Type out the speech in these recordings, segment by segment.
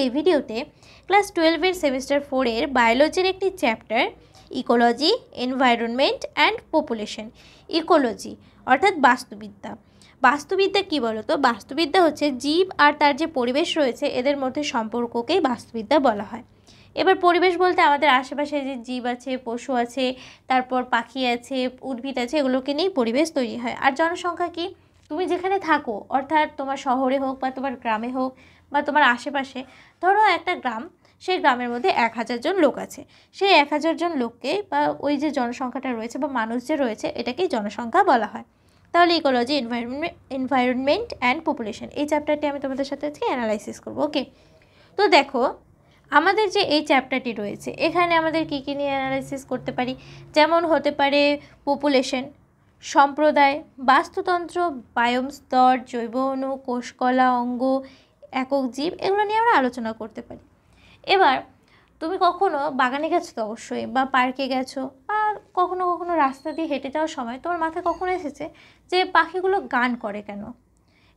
এই ভিডিওতে class 12 semester 4 এর বায়োলজির একটি chapter ecology, environment and population. Ecology অর্থাৎ বাস্তুবিদ্যা। বাস্তুবিদ্যা কী বলো তো? বাস্তুবিদ্যা হচ্ছে জীব আর তার যে পরিবেশ রয়েছে এদের মধ্যে সম্পর্ককেই বাস্তুবিদ্যা বলা হয়। এবার পরিবেশ বলতে আমাদের আশেপাশে যে জীব আছে, পশু আছে, তারপর পাখি আছে, উদ্ভিদ আছে, এগুলোকে নিয়েই পরিবেশ তৈরি হয়। আর জনসংখ্যা কি? তুমি যেখানে থাকো, অর্থাৎ তোমার শহরে হোক বা তোমার গ্রামে হোক বা তোমার আশেপাশে, ধরো একটা গ্রাম, সেই গ্রামের মধ্যে 1000 জন লোক আছে। সেই 1000 জন লোককে বা ওই যে জনসংখ্যাটা রয়েছে বা মানুষ যে রয়েছে এটাকেই জনসংখ্যা বলা হয়। তাহলে ইকোলজি, এনভায়রনমেন্ট অ্যান্ড পপুলেশন এই চ্যাপ্টারটি আমি তোমাদের সাথে আজকে অ্যানালাইসিস করবো। ওকে, তো দেখো আমাদের যে এই চ্যাপ্টারটি রয়েছে এখানে আমাদের কী কী নিয়ে অ্যানালাইসিস করতে পারি, যেমন হতে পারে পপুলেশন, সম্প্রদায়, বাস্তুতন্ত্র, বায়োম স্তর, জৈব অণু, কোষকলা, অঙ্গ, একক জীব, এগুলো নিয়ে আমরা আলোচনা করতে পারি। এবার তুমি কখনো বাগানে গেছো তো অবশ্যই, বা পার্কে গেছো, আর কখনো কখনো রাস্তা দিয়ে হেঁটে যাওয়ার সময় তোমার মাথায় কখনো এসেছে যে পাখিগুলো গান করে কেন?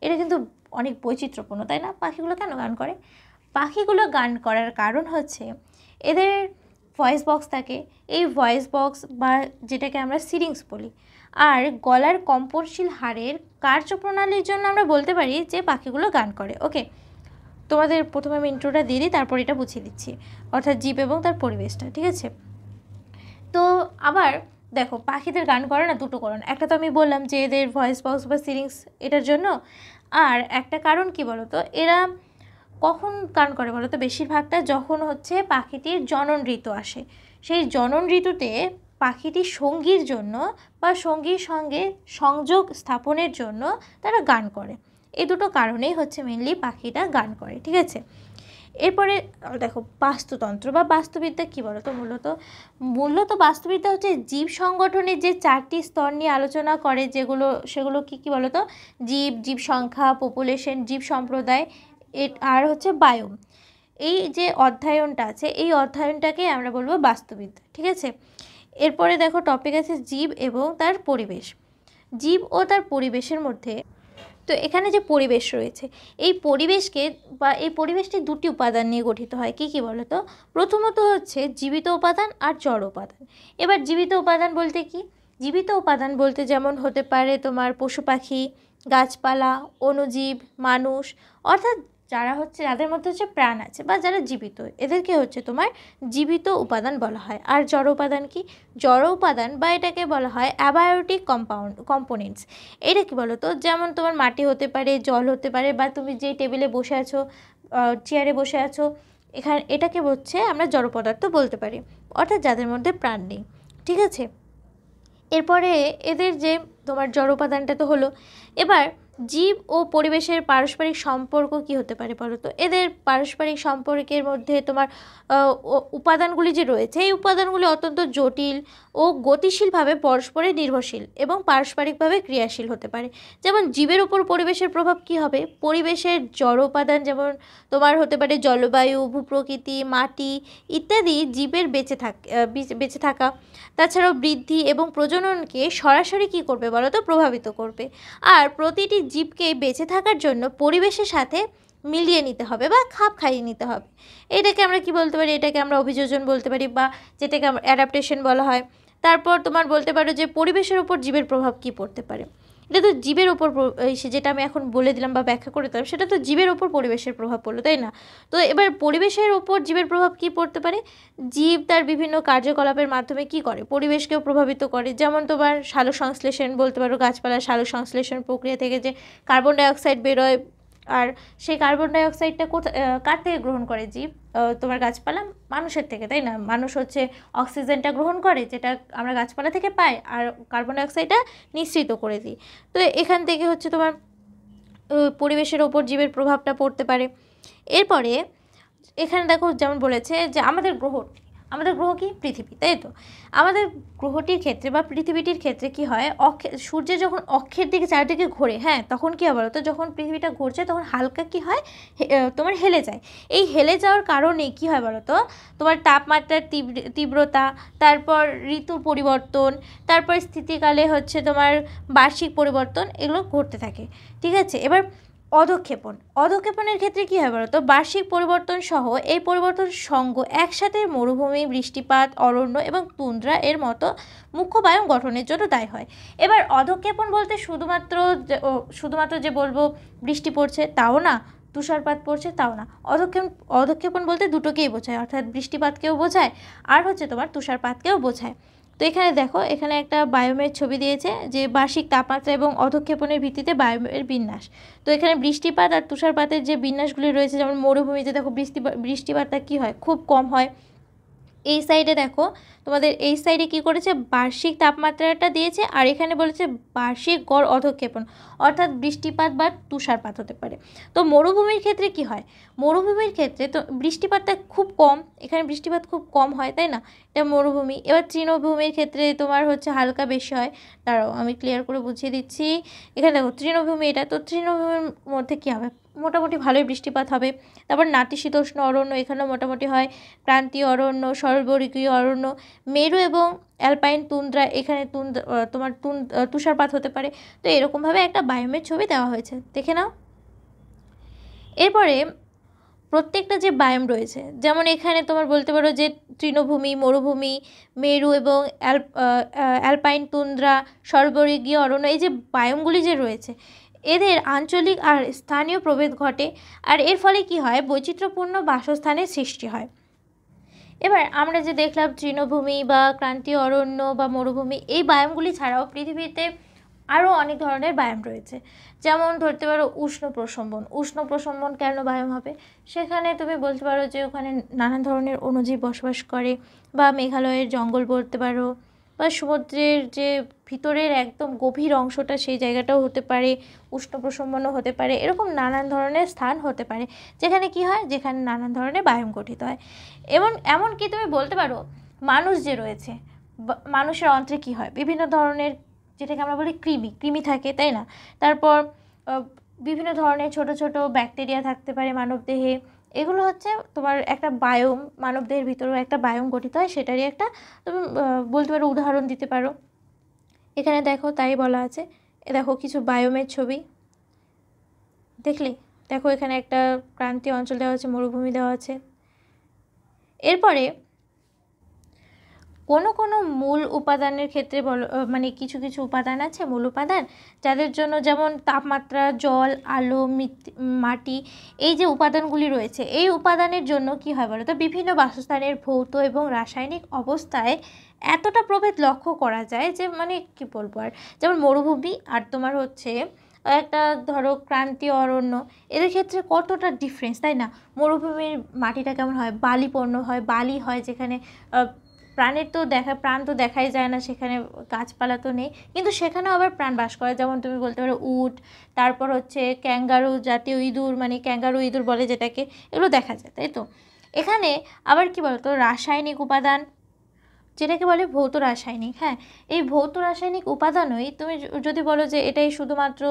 এটা কিন্তু অনেক বৈচিত্র্যপূর্ণ, তাই না? পাখিগুলো কেন গান করে? পাখিগুলো গান করার কারণ হচ্ছে এদের ভয়েস বক্স থাকে। এই ভয়েস বক্স বা যেটাকে আমরা সিরিংস বলি, আর গলার কম্পনশীল হাড়ের কার্যপ্রণালীর জন্য আমরা বলতে পারি যে পাখিগুলো গান করে। ওকে, তোমাদের প্রথমে আমি ইন্ট্রোটা দিয়ে দিই, তারপর এটা বুঝিয়ে দিচ্ছি, অর্থাৎ জীব এবং তার পরিবেশটা। ঠিক আছে? তো আবার দেখো পাখিদের গান করে না দুটো কারণ। একটা তো আমি বললাম যে এদের ভয়েস বক্স বা সিরিংস এটার জন্য, আর একটা কারণ কি বলো তো, এরা কখন গান করে বলো তো? বেশিরভাগটা যখন হচ্ছে পাখিটির জনন ঋতু আসে। সেই জনন ঋতুতে পাখিটির সঙ্গীর জন্য বা সঙ্গীর সঙ্গে সংযোগ স্থাপনের জন্য তারা গান করে। এই দুটো কারণেই হচ্ছে মেনলি পাখিটা গান করে। ঠিক আছে? এরপরে দেখো বাস্তুতন্ত্র বা বাস্তুবিদ্যা কী বলো তো? মূলত বাস্তুবিদ্যা হচ্ছে জীব সংগঠনের যে 4টি স্তর নিয়ে আলোচনা করে, সেগুলো কী বলো তো? জীব সংখ্যা, পপুলেশন, জীব সম্প্রদায়, আর হচ্ছে বায়োম। এই যে অধ্যয়নটা আছে এই অধ্যয়নটাকে আমরা বলবো বাস্তুবিদ্যা। ঠিক আছে? এরপরে দেখো টপিক আছে জীব এবং তার পরিবেশ। জীব ও তার পরিবেশের মধ্যে, তো এখানে যে পরিবেশ রয়েছে এই পরিবেশকে বা এই পরিবেশটি দুটি উপাদান নিয়ে গঠিত হয়। কী কী বলো তো? প্রথমত হচ্ছে জীবিত উপাদান আর জড় উপাদান। এবার জীবিত উপাদান বলতে কি? জীবিত উপাদান বলতে যেমন হতে পারে তোমার পশু পাখি, গাছপালা, অণুজীব, মানুষ, অর্থাৎ যাদের মধ্যে হচ্ছে প্রাণ আছে বা যারা জীবিত, এদেরকে হচ্ছে তোমার জীবিত উপাদান বলা হয়। আর জড় উপাদান কি? জড় উপাদান বা এটাকে বলা হয় অ্যাবায়োটিক কম্পোনেন্টস। এটা কি বলো তো? যেমন তোমার মাটি হতে পারে, জল হতে পারে, বা তুমি যে টেবিলে বসে আছো, চেয়ারে বসে আছো, এটাকে হচ্ছে আমরা জড় পদার্থ বলতে পারি, অর্থাৎ যাদের মধ্যে প্রাণ নেই। ঠিক আছে? এরপরে এদের যে তোমার জড় উপাদানটা তো হলো। এবার জীব ও পরিবেশের পারস্পরিক সম্পর্ক কি হতে পারে বলো তো? এদের পারস্পরিক সম্পর্কের মধ্যে তোমার উপাদানগুলি যে রয়েছে এই উপাদানগুলি অত্যন্ত জটিল ও গতিশীলভাবে পরস্পরে নির্ভরশীল এবং পারস্পরিকভাবে ক্রিয়াশীল হতে পারে। যেমন জীবের উপর পরিবেশের প্রভাব কি হবে? পরিবেশের জড় উপাদান যেমন তোমার হতে পারে জলবায়ু, ভূপ্রকৃতি, মাটি ইত্যাদি জীবের বেঁচে থাকা, তাছাড়াও বৃদ্ধি এবং প্রজননকে সরাসরি কী করবে বলো তো? প্রভাবিত করবে। আর প্রতিটি জীবকে বেঁচে থাকার জন্য পরিবেশের সাথে মিলিয়ে নিতে হবে বা খাপ খাইয়ে নিতে হবে। এটাকে আমরা কি বলতে পারি? এটাকে আমরা অভিযোজন বলতে পারি, বা যেটাকে অ্যাডাপ্টেশন বলা হয়। তারপর তোমার বলতে পারো যে পরিবেশের ওপর জীবের প্রভাব কী পড়তে পারে। এটা তো জীবের ওপর, যেটা আমি এখন বলে দিলাম বা ব্যাখ্যা করে দিলাম, সেটা তো জীবের ওপর পরিবেশের প্রভাব পড়লো, তাই না? তো এবার পরিবেশের ওপর জীবের প্রভাব কী পড়তে পারে? জীব তার বিভিন্ন কার্যকলাপের মাধ্যমে কি করে? পরিবেশকেও প্রভাবিত করে। যেমন তোমার সালোকসংশ্লেষণ বলতে পারো, গাছপালার সালোকসংশ্লেষণ প্রক্রিয়া থেকে যে কার্বন ডাইঅক্সাইড বেরোয়, আর সেই কার্বন ডাইঅক্সাইডটা কার থেকে গ্রহণ করে? জীব, তোমার গাছপালা, মানুষের থেকে, তাই না? মানুষ হচ্ছে অক্সিজেনটা গ্রহণ করে যেটা আমরা গাছপালা থেকে পাই, আর কার্বন ডাইঅক্সাইডটা নিঃসৃত করে দিই। তো এখান থেকে হচ্ছে তোমার পরিবেশের ওপর জীবের প্রভাবটা পড়তে পারে। এরপরে এখানে দেখো যেমন বলেছে যে আমাদের গ্রহ কি? পৃথিবী, তাই তো? আমাদের গ্রহটির ক্ষেত্রে বা পৃথিবীটির ক্ষেত্রে কি হয়? সূর্য যখন অক্ষের দিকে চারিদিকে ঘোরে, হ্যাঁ, তখন কী হয় বলো তো? যখন পৃথিবীটা ঘুরছে তখন হালকা কি হয়? তোমার হেলে যায়। এই হেলে যাওয়ার কারণে কি হয় বলো তো? তোমার তাপমাত্রার তীব্রতা, তারপর ঋতুর পরিবর্তন, তারপর স্থিতিকালে হচ্ছে তোমার বার্ষিক পরিবর্তন, এগুলো ঘটতে থাকে। ঠিক আছে? এবার অধঃক্ষেপণ, অধঃক্ষেপণের ক্ষেত্রে কী হয় বলো তো, বার্ষিক পরিবর্তন সহ এই পরিবর্তন সঙ্গ একসাথে মরুভূমি, বৃষ্টিপাত, অরণ্য এবং তুন্দ্রা এর মতো মুখ্য বায়ুম গঠনের জন্য দায়ী হয়। এবার অধঃক্ষেপণ বলতে শুধুমাত্র যে বলবো বৃষ্টি পড়ছে তাও না, তুষারপাত পড়ছে তাও না। অধঃক্ষেপণ বলতে দুটোকেই বোঝায়, অর্থাৎ বৃষ্টিপাতকেও বোঝায় আর হচ্ছে তোমার তুষারপাতকেও বোঝায়। তো এখানে দেখো, এখানে একটা বায়োমের ছবি দিয়েছে যে বার্ষিক তাপমাত্রা এবং অধঃক্ষেপণের ভিত্তিতে বায়োমের বিন্যাস। তো এখানে বৃষ্টিপাত আর তুষারপাতের যে বিন্যাসগুলি রয়েছে, যেমন মরুভূমিতে দেখো বৃষ্টিপাতটা কী হয়, খুব কম হয়। এই সাইডে দেখো, তোমাদের এই সাইডে কি করেছে, বার্ষিক তাপমাত্রাটা দিয়েছে, আর এখানে বলেছে বার্ষিক গড় অধঃক্ষেপণ, অর্থাৎ বৃষ্টিপাত বা তুষারপাত হতে পারে। তো মরুভূমির ক্ষেত্রে কি হয়, মরুভূমির ক্ষেত্রে তো বৃষ্টিপাতটা খুব কম, এখানে বৃষ্টিপাত খুব কম হয়, তাই না, এটা মরুভূমি। এবার তৃণভূমির ক্ষেত্রে তোমার হচ্ছে হালকা বেশি হয়। দাঁড়াও আমি ক্লিয়ার করে বুঝিয়ে দিচ্ছি। এখানে দেখো তৃণভূমি, এটা তো তৃণভূমির মধ্যে কী হবে, মোটামুটি ভালোই বৃষ্টিপাত হবে। তারপর নাতিশীতোষ্ণ অরণ্য, এখানেও মোটামুটি হয়। ক্রান্তীয় অরণ্য, সর্ববর্গীয় অরণ্য, মেরু এবং অ্যালপাইন তুন্দ্রা, এখানে তোমার তুষারপাত হতে পারে। তো এরকমভাবে একটা বায়োমের ছবি দেওয়া হয়েছে, দেখে নাও। এরপরে প্রত্যেকটা যে বায়োম রয়েছে, যেমন এখানে তোমার বলতে পারো যে তৃণভূমি, মরুভূমি, মেরু এবং অ্যালপাইন তুন্দ্রা, সর্ববর্গীয় অরণ্য, এই যে বায়োমগুলি যে রয়েছে এদের আঞ্চলিক আর স্থানীয় প্রভেদ ঘটে, আর এর ফলে কি হয়, বৈচিত্র্যপূর্ণ বাসস্থানের সৃষ্টি হয়। এবার আমরা যে দেখলাম তৃণভূমি বা ক্রান্তীয় অরণ্য বা মরুভূমি, এই বায়োমগুলি ছাড়াও পৃথিবীতে আরও অনেক ধরনের বায়োম রয়েছে। যেমন ধরতে পারো উষ্ণ প্রসম্বন। উষ্ণ প্রসম্বন কেন বায়োম হবে, সেখানে তুমি বলতে পারো যে ওখানে নানান ধরনের অণুজীব বসবাস করে, বা মেঘালয়ের জঙ্গল বলতে পারো, বা সমুদ্রের যে ভিতরের একদম গভীর অংশটা সেই জায়গাটাও হতে পারে, উষ্ণ প্রসম্বনও হতে পারে। এরকম নানান ধরনের স্থান হতে পারে যেখানে কি হয়, যেখানে নানান ধরনের বায়োম গঠিত হয়। এমনকি তুমি বলতে পারো মানুষ যে রয়েছে, মানুষের অন্ত্রে কি হয়, বিভিন্ন ধরনের, যেটাকে আমরা বলি কৃমি থাকে, তাই না। তারপর বিভিন্ন ধরনের ছোট ছোট ব্যাকটেরিয়া থাকতে পারে মানবদেহে। এগুলো হচ্ছে তোমার একটা বায়োম, মানবদেহের ভিতরেও একটা বায়োম গঠিত হয়, সেটারই একটা তুমি বলতে পারো উদাহরণ দিতে পারো। এখানে দেখো তাই বলা আছে, দেখো কিছু বায়োমের ছবি দেখলে, দেখো এখানে একটা ক্রান্তীয় অঞ্চল দেওয়া আছে, মরুভূমি দেওয়া আছে। এরপরে কোনো মূল উপাদানের ক্ষেত্রে মানে কিছু কিছু উপাদান আছে, মূল উপাদান, যাদের জন্য যেমন তাপমাত্রা, জল, আলো, মাটি, এই যে উপাদানগুলি রয়েছে, এই উপাদানের জন্য কি হয় বলো তো, বিভিন্ন বাসস্থানের ভৌত এবং রাসায়নিক অবস্থায় এতটা প্রভেদ লক্ষ্য করা যায় যে মানে কি বলবো আর। যেমন মরুভূমি আর তোমার হচ্ছে একটা ধরো ক্রান্তীয় অরণ্য, এদের ক্ষেত্রে কতটা ডিফারেন্স, তাই না। মরুভূমির মাটিটা কেমন হয়, বালিপূর্ণ হয়, বালি হয়, যেখানে প্রাণ তো দেখাই যায় না, সেখানে গাছপালা তো নেই, কিন্তু সেখানেও আবার প্রাণ বাস করে। যেমন তুমি বলতে পারো উট, তারপর হচ্ছে ক্যাঙ্গারু জাতীয় ইঁদুর, মানে ক্যাঙ্গারু ইঁদুর বলে যেটাকে, এগুলো দেখা যায়, তাই তো। এখানে আবার কি বলতো, রাসায়নিক উপাদান, যেটাকে বলে ভৌত রাসায়নিক, হ্যাঁ, এই ভৌত রাসায়নিক উপাদানই তুমি যদি বলো যে এটাই শুধুমাত্র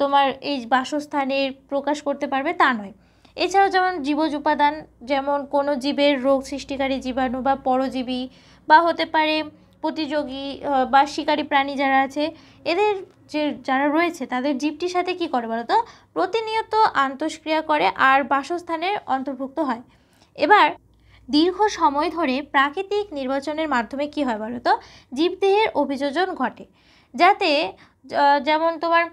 তোমার এই বাসস্থানের প্রকাশ করতে পারবে, তা নয়। এছাড়াও যেমন জীবজ উপাদান, যেমন কোনো জীবের রোগ সৃষ্টিকারী জীবাণু বা পরজীবী, বা হতে পারে প্রতিযোগী বা শিকারী প্রাণী যারা আছে, এদের যারা রয়েছে তাদের জীবটির সাথে কি করে বলো তো, প্রতিনিয়ত আন্তঃক্রিয়া করে আর বাসস্থানের অন্তর্ভুক্ত হয়। এবার দীর্ঘ সময় ধরে প্রাকৃতিক নির্বাচনের মাধ্যমে কি হয় বলো তো, জীবদেহের অভিযোজন ঘটে, যাতে যেমন তোমার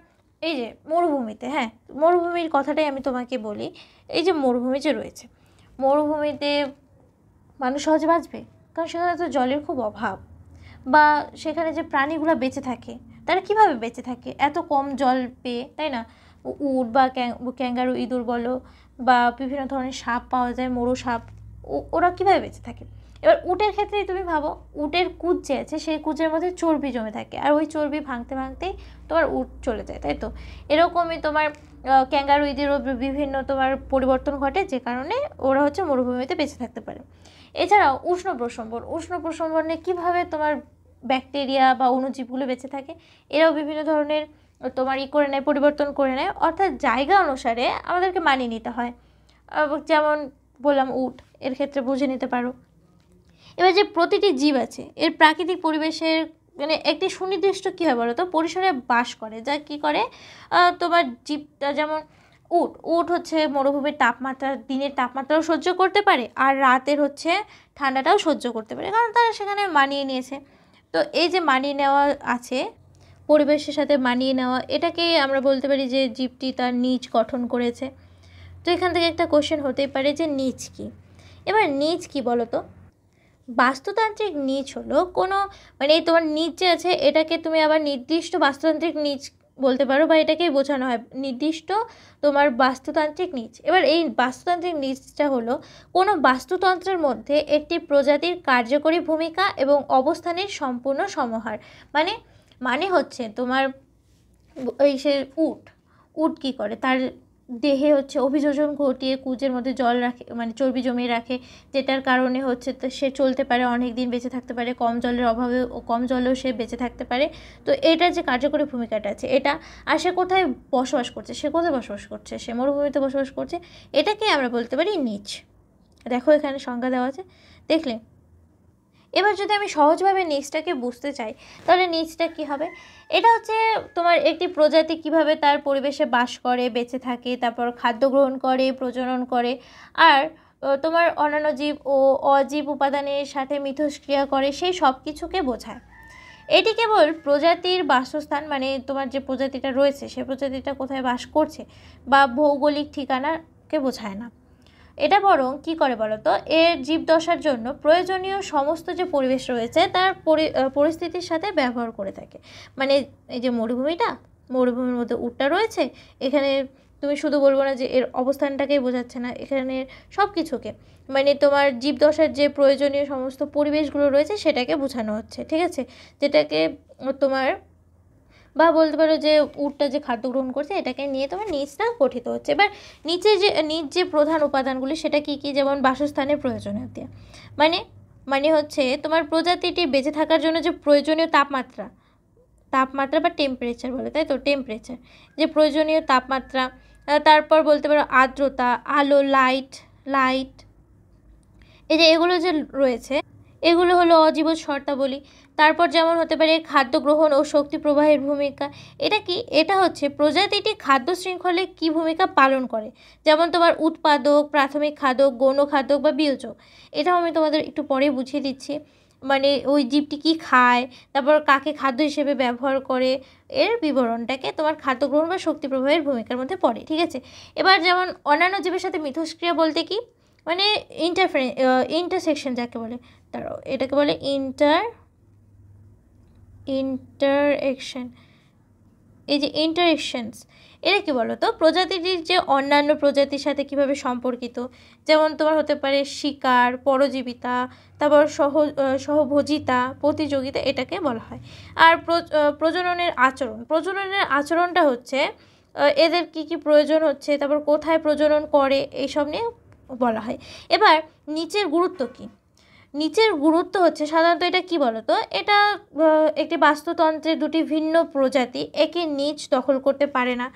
এই যে মরুভূমিতে, হ্যাঁ, মরুভূমির কথাটাই আমি তোমাকে বলি। এই যে মরুভূমি যে রয়েছে, মরুভূমিতে মানুষ সহজে বাঁচবে, কারণ সেখানে তো জলের খুব অভাব, বা সেখানে যে প্রাণীগুলো বেঁচে থাকে তারা কিভাবে বেঁচে থাকে এত কম জল পেয়ে, তাই না। উট বা ক্যাঙ্গারু ইঁদুর বলো, বা বিভিন্ন ধরনের সাপ পাওয়া যায়, মরু সাপ, ওরা কীভাবে বেঁচে থাকে। এবার উটের ক্ষেত্রেই তুমি ভাবো, উটের কুচ যে আছে সেই কুচের মধ্যে চর্বি জমে থাকে, আর ওই চর্বি ভাঙতে ভাঙতেই তোমার উট চলে যায়, তাই তো। এরকমই তোমার ক্যাঙ্গারু ইঁদুরও বিভিন্ন তোমার পরিবর্তন ঘটে, যে কারণে ওরা হচ্ছে মরুভূমিতে বেঁচে থাকতে পারে। এছাড়াও উষ্ণ প্রসম্বনে কীভাবে তোমার ব্যাকটেরিয়া বা অণুজীবগুলো বেঁচে থাকে, এরাও বিভিন্ন ধরনের তোমার করে নেয়, পরিবর্তন করে নেয়, অর্থাৎ জায়গা অনুসারে আমাদেরকে মানিয়ে নিতে হয়। যেমন বললাম উট, এর ক্ষেত্রে বুঝে নিতে পারো। এবার যে প্রতিটি জীব আছে এর প্রাকৃতিক পরিবেশের মানে একটি সুনির্দিষ্ট কী হয় বলো তো, পরিসরে বাস করে, যা কী করে তোমার জীবটা যেমন উট উট হচ্ছে মরুভূমির তাপমাত্রা, দিনের তাপমাত্রাও সহ্য করতে পারে আর রাতের হচ্ছে ঠান্ডাটাও সহ্য করতে পারে, কারণ তারা সেখানে মানিয়ে নিয়েছে। তো এই যে মানিয়ে নেওয়া আছে, পরিবেশের সাথে মানিয়ে নেওয়া, এটাকেই আমরা বলতে পারি যে জীবটি তার নিচ গঠন করেছে। তো এখান থেকে একটা কোশ্চেন হতেই পারে যে নিচ কী। এবার নিচ কী বলো তো? বাস্তুতান্ত্রিক নিচ হলো কোনো, মানে এই তোমার নিচ যে আছে এটাকে তুমি আবার নির্দিষ্ট বাস্তুতান্ত্রিক নিচ বলতে পারো, বা এটাকেই বোঝানো হয় নির্দিষ্ট তোমার বাস্তুতান্ত্রিক নিচ। এবার এই বাস্তুতান্ত্রিক নিচটা হলো কোনো বাস্তুতন্ত্রের মধ্যে একটি প্রজাতির কার্যকরী ভূমিকা এবং অবস্থানের সম্পূর্ণ সমাহার। মানে মানে হচ্ছে তোমার এই সে উট উট কী করে, তার দেহে হচ্ছে অভিযোজন ঘটিয়ে কুজের মধ্যে জল রাখে, মানে চর্বি জমিয়ে রাখে, যেটার কারণে হচ্ছে সে চলতে পারে, অনেক দিন বেঁচে থাকতে পারে, কম জলের অভাবে কম জলেও সে বেঁচে থাকতে পারে। তো এটার যে কার্যকরী ভূমিকাটা আছে এটা, আর সে কোথায় বসবাস করছে, সে কোথায় বসবাস করছে, সে মরুভূমিতে বসবাস করছে, এটাকে আমরা বলতে পারি নিচ। দেখো এখানে সংজ্ঞা দেওয়া আছে, দেখলে? এবার যদি আমি সহজভাবে নিচটাকে বুঝতে চাই তাহলে নিচটা কী হবে? এটা হচ্ছে তোমার একটি প্রজাতি কিভাবে তার পরিবেশে বাস করে, বেঁচে থাকে, তারপর খাদ্য গ্রহণ করে, প্রজনন করে, আর তোমার অন্যান্য জীব ও অজীব উপাদানের সাথে মিথস্ক্রিয়া করে, সেই সব কিছুকে বোঝায়। এটি কেবল প্রজাতির বাসস্থান, মানে তোমার যে প্রজাতিটা রয়েছে সে প্রজাতিটা কোথায় বাস করছে বা ভৌগোলিক ঠিকানাকে বোঝায় না। এটা বরং কী করে বলো তো, এর জীবদশার জন্য প্রয়োজনীয় সমস্ত যে পরিবেশ রয়েছে তার পরিস্থিতির সাথে ব্যবহার করে থাকে। মানে এই যে মরুভূমির মধ্যে উটটা রয়েছে, এখানে তুমি শুধু বলবো না যে এর অবস্থানটাকেই বোঝাচ্ছে না, এখানে সব কিছুকে, মানে তোমার জীবদশার যে প্রয়োজনীয় সমস্ত পরিবেশগুলো রয়েছে সেটাকে বোঝানো হচ্ছে, ঠিক আছে? যেটাকে তোমার, বা বলতে পারো যে উটটা যে খাদ্য গ্রহণ করছে এটাকে নিয়ে তোমার নিচটা গঠিত হচ্ছে। এবার নিচ যে প্রধান উপাদানগুলি সেটা কী কী, যেমন বাসস্থানের প্রয়োজনীয়তা, মানে মানে হচ্ছে তোমার প্রজাতিটি বেঁচে থাকার জন্য যে প্রয়োজনীয় তাপমাত্রা বা টেম্পারেচার বলে, তাই তো, টেম্পারেচার, যে প্রয়োজনীয় তাপমাত্রা, তারপর বলতে পারো আর্দ্রতা, আলো, লাইট, এই যে এগুলো যে রয়েছে এগুলো হলো অজীবজ শর্তাবলী। তারপর যেমন হতে পারে খাদ্য গ্রহণ ও শক্তি প্রবাহের ভূমিকা। এটা হচ্ছে প্রজাতিটি খাদ্য শৃঙ্খলে কী ভূমিকা পালন করে, যেমন তোমার উৎপাদক, প্রাথমিক খাদক, গৌণ খাদক বা বিয়োজক। এটাও আমি তোমাদের একটু পরে বুঝিয়ে দিচ্ছি, মানে ওই জীবটি কী খায়, তারপর কাকে খাদ্য হিসেবে ব্যবহার করে, এর বিবরণটাকে তোমার খাদ্য গ্রহণ বা শক্তি প্রবাহের ভূমিকার মধ্যে পড়ে, ঠিক আছে? এবার যেমন অন্যান্য জীবের সাথে মিথস্ক্রিয়া বলতে কি, মানে ইন্টারসেকশন যাকে বলে, তারাও এটাকে বলে ইন্টারঅ্যাকশন। এই যে ইন্টারঅ্যাকশনস, এটা কি বলো তো, প্রজাতিটির যে অন্যান্য প্রজাতির সাথে কিভাবে সম্পর্কিত, যেমন তোমার হতে পারে শিকার, পরজীবিতা, তারপর সহভোজিতা, প্রতিযোগিতা, এটাকে বলা হয়। আর প্রজননের আচরণটা হচ্ছে এদের কি কি প্রয়োজন হচ্ছে, তারপর কোথায় প্রজনন করে, এইসব নিয়ে বলা হয়। এবার নিচের গুরুত্ব কী? নিচের গুরুত্ব হচ্ছে সাধারণত এটা কি বলো তো, এটা একটি বাস্তুতন্ত্রের দুটি ভিন্ন প্রজাতি একই নিচ দখল করতে পারে না।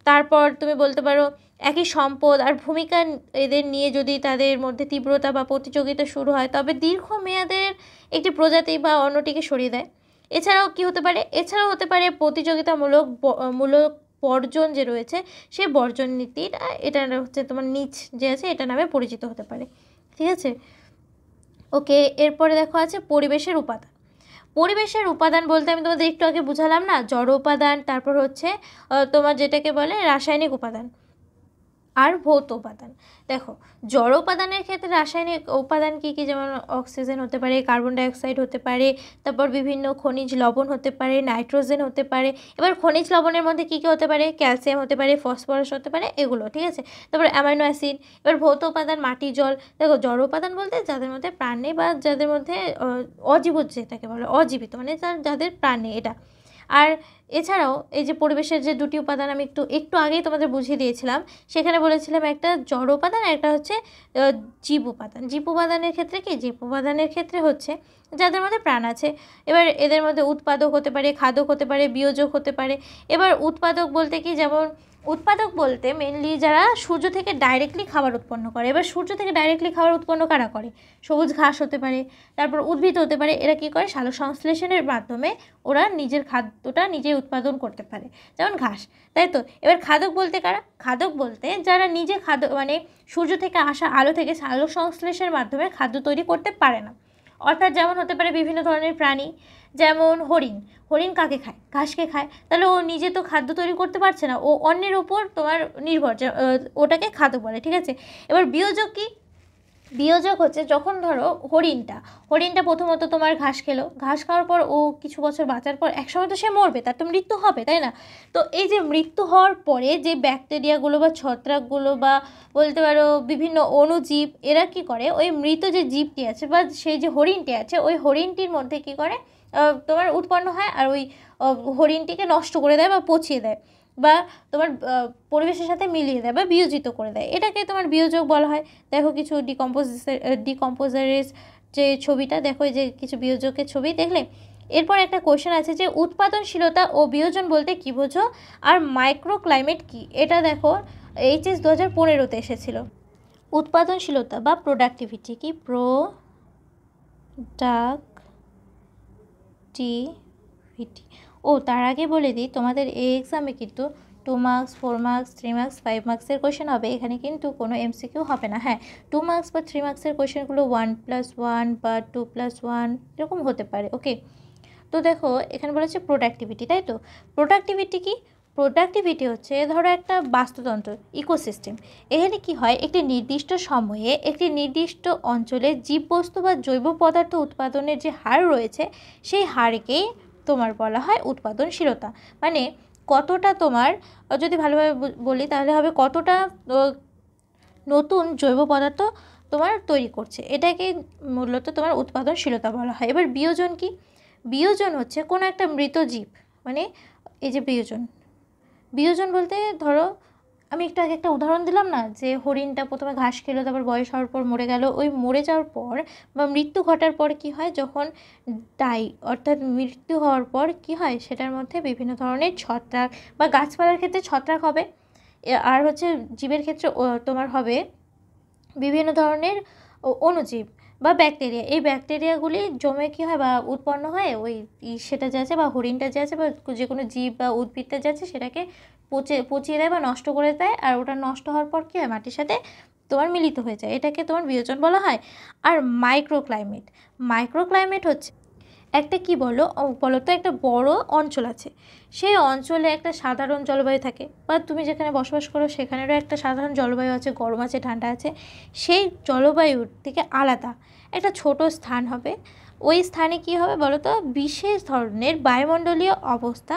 তারপর তুমি বলতে পারো একই সম্পদ আর ভূমিকা এদের নিয়ে যদি তাদের মধ্যে তীব্রতা বা প্রতিযোগিতা শুরু হয় তবে দীর্ঘমেয়াদের একটি প্রজাতি বা অন্যটিকে সরিয়ে দেয়। এছাড়াও হতে পারে প্রতিযোগিতামূলক বর্জন যে রয়েছে সেই বর্জন নীতিটা, এটা হচ্ছে তোমার নিচ যে আছে এটা নামে পরিচিত হতে পারে, ঠিক আছে? ওকে, এরপরে দেখো আছে পরিবেশের উপাদান বলতে আমি তোমাদের একটু আগে বুঝালাম না, জড় উপাদান, তারপর হচ্ছে তোমার যেটাকে বলে রাসায়নিক উপাদান আর ভৌত উপাদান। দেখো জড় উপাদানের ক্ষেত্রে রাসায়নিক উপাদান কী কী, যেমন অক্সিজেন হতে পারে, কার্বন ডাইঅক্সাইড হতে পারে, তারপর বিভিন্ন খনিজ লবণ হতে পারে, নাইট্রোজেন হতে পারে। এবার খনিজ লবণের মধ্যে কী কী হতে পারে, ক্যালসিয়াম হতে পারে, ফসফরাস হতে পারে, এগুলো, ঠিক আছে? তারপর অ্যামাইনো অ্যাসিড। এবার ভৌত উপাদান মাটি, জল। দেখো জড় উপাদান বলতে যাদের মধ্যে প্রাণ নেই বা যাদের মধ্যে অজীবজ যেটাকে বলে, অজীবিত মানে যাদের প্রাণ নেই, এটা। আর এছাড়াও এই যে পরিবেশের যে দুটি উপাদান আমি একটু আগেই তোমাদের বুঝিয়ে দিয়েছিলাম, সেখানে বলেছিলাম একটা জড় উপাদান আর একটা হচ্ছে জীব উপাদান। জীব উপাদানের ক্ষেত্রে হচ্ছে যাদের মধ্যে প্রাণ আছে। এবার এদের মধ্যে উৎপাদক হতে পারে, খাদক হতে পারে, বিয়োজক হতে পারে। এবার উৎপাদক বলতে কি, যেমন উৎপাদক বলতে মেনলি যারা সূর্য থেকে ডাইরেক্টলি খাবার উৎপন্ন করে। এবার সূর্য থেকে ডাইরেক্টলি খাবার উৎপন্ন কারা করে? সবুজ ঘাস হতে পারে, তারপর উদ্ভিদ হতে পারে। এরা কী করে? সালোকসংশ্লেষণের মাধ্যমে ওরা নিজের খাদ্যটা নিজে উৎপাদন করতে পারে, যেমন ঘাস, তাই তো। এবার খাদক বলতে কারা? খাদক বলতে যারা নিজে খাদ্য মানে সূর্য থেকে আসা আলো থেকে সালোকসংশ্লেষণের মাধ্যমে খাদ্য তৈরি করতে পারে না। অর্থাৎ যেমন হতে পারে বিভিন্ন ধরনের প্রাণী, যেমন হরিণ। হরিণ কাকে খায়? ঘাসকে খায়। তাহলে ও নিজে তো খাদ্য তৈরি করতে পারছে না, ও অন্যের ওপর তোমার নির্ভর, ওটাকে খাদ্য বলে, ঠিক আছে। এবার বিয়োজক কি? বিয়োজক হচ্ছে যখন ধরো হরিণটা প্রথমত তোমার ঘাস খেলো, ঘাস খাওয়ার পর ও কিছু বছর বাঁচার পর একসময় তো সে মরবে, তার তো মৃত্যু হবে, তাই না? তো এই যে মৃত্যু হওয়ার পরে যে ব্যাকটেরিয়াগুলো বা ছত্রাকগুলো বা বলতে পারো বিভিন্ন অণুজীব, এরা কি করে? ওই মৃত যে জীবটি আছে বা সেই যে হরিণটি আছে, ওই হরিণটির মধ্যে কি করে তোমার উৎপন্ন হয়, আর ওই হরিণটিকে নষ্ট করে দেয় বা পচিয়ে দেয়, বা তোমার পরিবেশের সাথে মিলিয়ে দেয় বা বিয়োজিত করে দেয়। এটাকে তোমার বিয়োজক বলা হয়। দেখো কিছু ডিকম্পোজারের যে ছবিটা দেখো, এই যে কিছু বিয়োজকের ছবি দেখলে। এরপর একটা কোশ্চেন আছে যে উৎপাদনশীলতা ও বিয়োজন বলতে কী বোঝো, আর মাইক্রোক্লাইমেট কি? এটা দেখো HS 2015-তে এসেছিল। উৎপাদনশীলতা বা প্রোডাক্টিভিটি কি? প্রোডাক্টিভিটি। ও তার আগে বলে দিই, তোমাদের এই এক্সামে কিন্তু 2 মার্কস, 4 মার্কস, 3 মার্কস, 5 মার্কসের কোয়েশ্চেন হবে। এখানে কিন্তু কোনো MCQ হবে না। হ্যাঁ, 2 মার্কস বা 3 মার্কসের কোয়েশ্চেনগুলো 1+1 বা 2+1 এরকম হতে পারে। ওকে, তো দেখো এখানে বলেছে প্রোডাক্টিভিটি, তাই তো। প্রোডাক্টিভিটি কি? প্রোডাক্টিভিটি হচ্ছে ধরো একটা বাস্তুতন্ত্র, ইকোসিস্টেম। এখানে কি হয়? একটি নির্দিষ্ট সময়ে একটি নির্দিষ্ট অঞ্চলে জীববস্তু বা জৈব পদার্থ উৎপাদনের যে হার রয়েছে, সেই হারকেই তোমার বলা হয় উৎপাদনশীলতা। মানে কতটা তোমার, যদি ভালোভাবে বলি তাহলে হবে কতটা নতুন জৈব পদার্থ তোমার তৈরি করছে, এটাকে মূলত তোমার উৎপাদনশীলতা বলা হয়। এবার বিয়োজন কি? বিয়োজন হচ্ছে কোনো একটা মৃত জীব, মানে এই যে বিয়োজন বলতে ধরো আমি একটু আগে একটা উদাহরণ দিলাম না, যে হরিণটা প্রথমে ঘাস খেলো, তারপর বয়স হওয়ার পর মরে গেল। ওই মরে যাওয়ার পর বা মৃত্যু ঘটার পর কি হয়? যখন অর্থাৎ মৃত্যু হওয়ার পর কি হয়? সেটার মধ্যে বিভিন্ন ধরনের ছত্রাক, বা গাছপালার ক্ষেত্রে ছত্রাক হবে, আর হচ্ছে জীবের ক্ষেত্রে তোমার হবে বিভিন্ন ধরনের অণুজীব বা ব্যাকটেরিয়া। এই ব্যাকটেরিয়াগুলি জমে কী হয় বা উৎপন্ন হয়, ওই সেটা যে আছে বা হরিণটা যে আছে বা যে কোনো জীব বা উদ্ভিদটা যে আছে সেটাকে পচিয়ে দেয় বা নষ্ট করে দেয়। আর ওটা নষ্ট হওয়ার পর কী হয়? মাটির সাথে তোমার মিলিত হয়ে যায়, এটাকে তোমার বিয়োজন বলা হয়। আর মাইক্রোক্লাইমেট হচ্ছে একটা কি বলো তো, একটা বড় অঞ্চল আছে, সেই অঞ্চলে একটা সাধারণ জলবায়ু থাকে, বা তুমি যেখানে বসবাস করো সেখানেরও একটা সাধারণ জলবায়ু আছে, গরম আছে, ঠান্ডা আছে। সেই জলবায়ুর থেকে আলাদা একটা ছোট স্থান হবে। ওই স্থানে কি হবে বলো তো? বিশেষ ধরনের বায়ুমণ্ডলীয় অবস্থা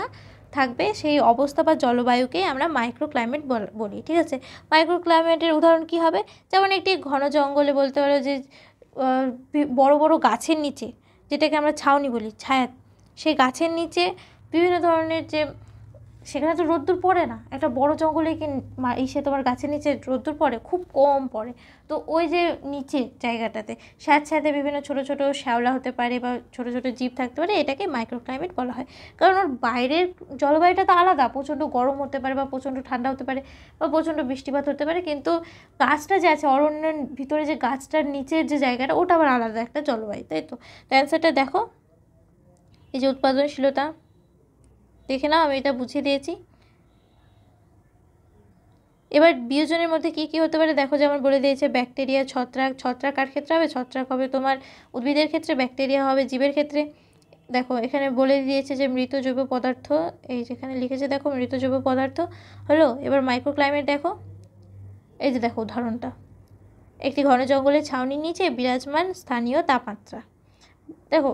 থাকবে। সেই অবস্থা বা জলবায়ুকেই আমরা মাইক্রোক্লাইমেট বলি, ঠিক আছে। মাইক্রোক্লাইমেটের উদাহরণ কি হবে? যেমন একটি ঘন জঙ্গলে বলতে পারো যে বড় বড় গাছের নিচে, যেটাকে আমরা ছাউনি বলি, ছায়া, সেই গাছের নিচে বিভিন্ন ধরনের যে, সেখানে তো রোদ্দুর পড়ে না। একটা বড় জঙ্গলে কি সে তোমার গাছের নিচে রোদ্দুর পড়ে? খুব কম পড়ে। তো ওই যে নিচে জায়গাটাতে স্যাঁতস্যাঁতে বিভিন্ন ছোট ছোট শ্যাওলা হতে পারে বা ছোট ছোট জীব থাকতে পারে, এটাকে মাইক্রোক্লাইমেট বলা হয়। কারণ ওর বাইরের জলবায়ুটা তো আলাদা, প্রচণ্ড গরম হতে পারে বা প্রচণ্ড ঠান্ডা হতে পারে বা প্রচণ্ড বৃষ্টিপাত হতে পারে, কিন্তু গাছটা যে আছে অরণ্যের ভিতরে, যে গাছটার নিচের যে জায়গাটা, ওটা আবার আলাদা একটা জলবায়ু, তাই তো। তো অ্যান্সারটা দেখো, এই যে উৎপাদনশীলতা, দেখে নাও আমি এটা বুঝিয়ে দিয়েছি। এবার বিয়োজনের মধ্যে কী কী হতে পারে দেখো, যেমন বলে দিয়েছে ব্যাকটেরিয়া, ছত্রাক কার ক্ষেত্রে হবে? ছত্রাক হবে তোমার উদ্ভিদের ক্ষেত্রে, ব্যাকটেরিয়া হবে জীবের ক্ষেত্রে। দেখো এখানে বলে দিয়েছে যে মৃত জৈব পদার্থ, এই যেখানে লিখেছে দেখো মৃত জৈব পদার্থ হলো। এবার মাইক্রোক্লাইমেট দেখো, এই যে দেখো উদাহরণটা, একটি ঘন জঙ্গলের ছাউনির নিচে বিরাজমান স্থানীয় তাপমাত্রা। দেখো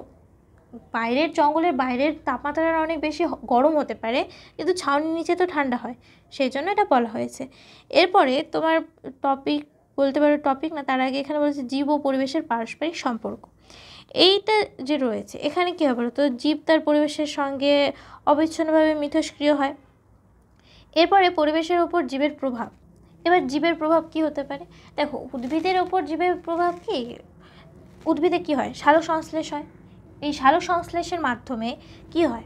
বাইরের জঙ্গলের বাইরের তাপমাত্রাটা অনেক বেশি গরম হতে পারে, কিন্তু ছাউনির নিচে তো ঠান্ডা হয়, সেই জন্য এটা বলা হয়েছে। এরপরে তোমার টপিক বলতে পারো, টপিক না, তার আগে এখানে বলেছে জীব ও পরিবেশের পারস্পরিক সম্পর্ক। এইটা যে রয়েছে এখানে কী হবে? তো জীব তার পরিবেশের সঙ্গে অবিচ্ছিন্নভাবে মিথস্ক্রিয় হয়। এরপরে পরিবেশের ওপর জীবের প্রভাব। এবার জীবের প্রভাব কি হতে পারে? দেখো উদ্ভিদের ওপর জীবের প্রভাব কি? উদ্ভিদে কি হয়? সালোকসংশ্লেষ হয়। এই সালোকসংশ্লেষের মাধ্যমে কি হয়?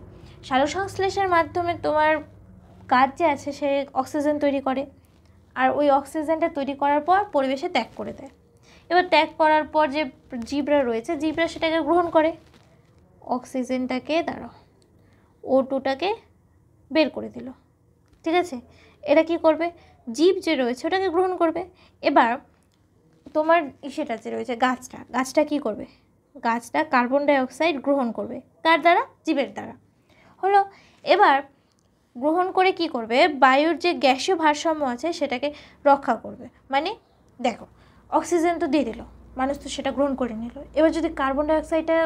সালোকসংশ্লেষের মাধ্যমে তোমার গাছ যে আছে সে অক্সিজেন তৈরি করে, আর ওই অক্সিজেনটা তৈরি করার পর পরিবেশে ত্যাগ করে দেয়। এবার ত্যাগ করার পর যে জীবরা রয়েছে, জীবরা সেটাকে গ্রহণ করে, অক্সিজেনটাকে O2টাকে বের করে দিল, ঠিক আছে। এটা কি করবে, জীব যে রয়েছে ওটাকে গ্রহণ করবে। এবার তোমার সেটা যে রয়েছে গাছটা কি করবে, গাছটা কার্বন ডাইঅক্সাইড গ্রহণ করবে, কার দ্বারা, জীবের দ্বারা হলো। এবার গ্রহণ করে কি করবে, বায়ুর যে গ্যাসীয় ভারসাম্য আছে সেটাকে রক্ষা করবে। মানে দেখো, অক্সিজেন তো দিয়ে দিল, মানুষ তো সেটা গ্রহণ করে নিল। এবার যদি কার্বন ডাইঅক্সাইডটা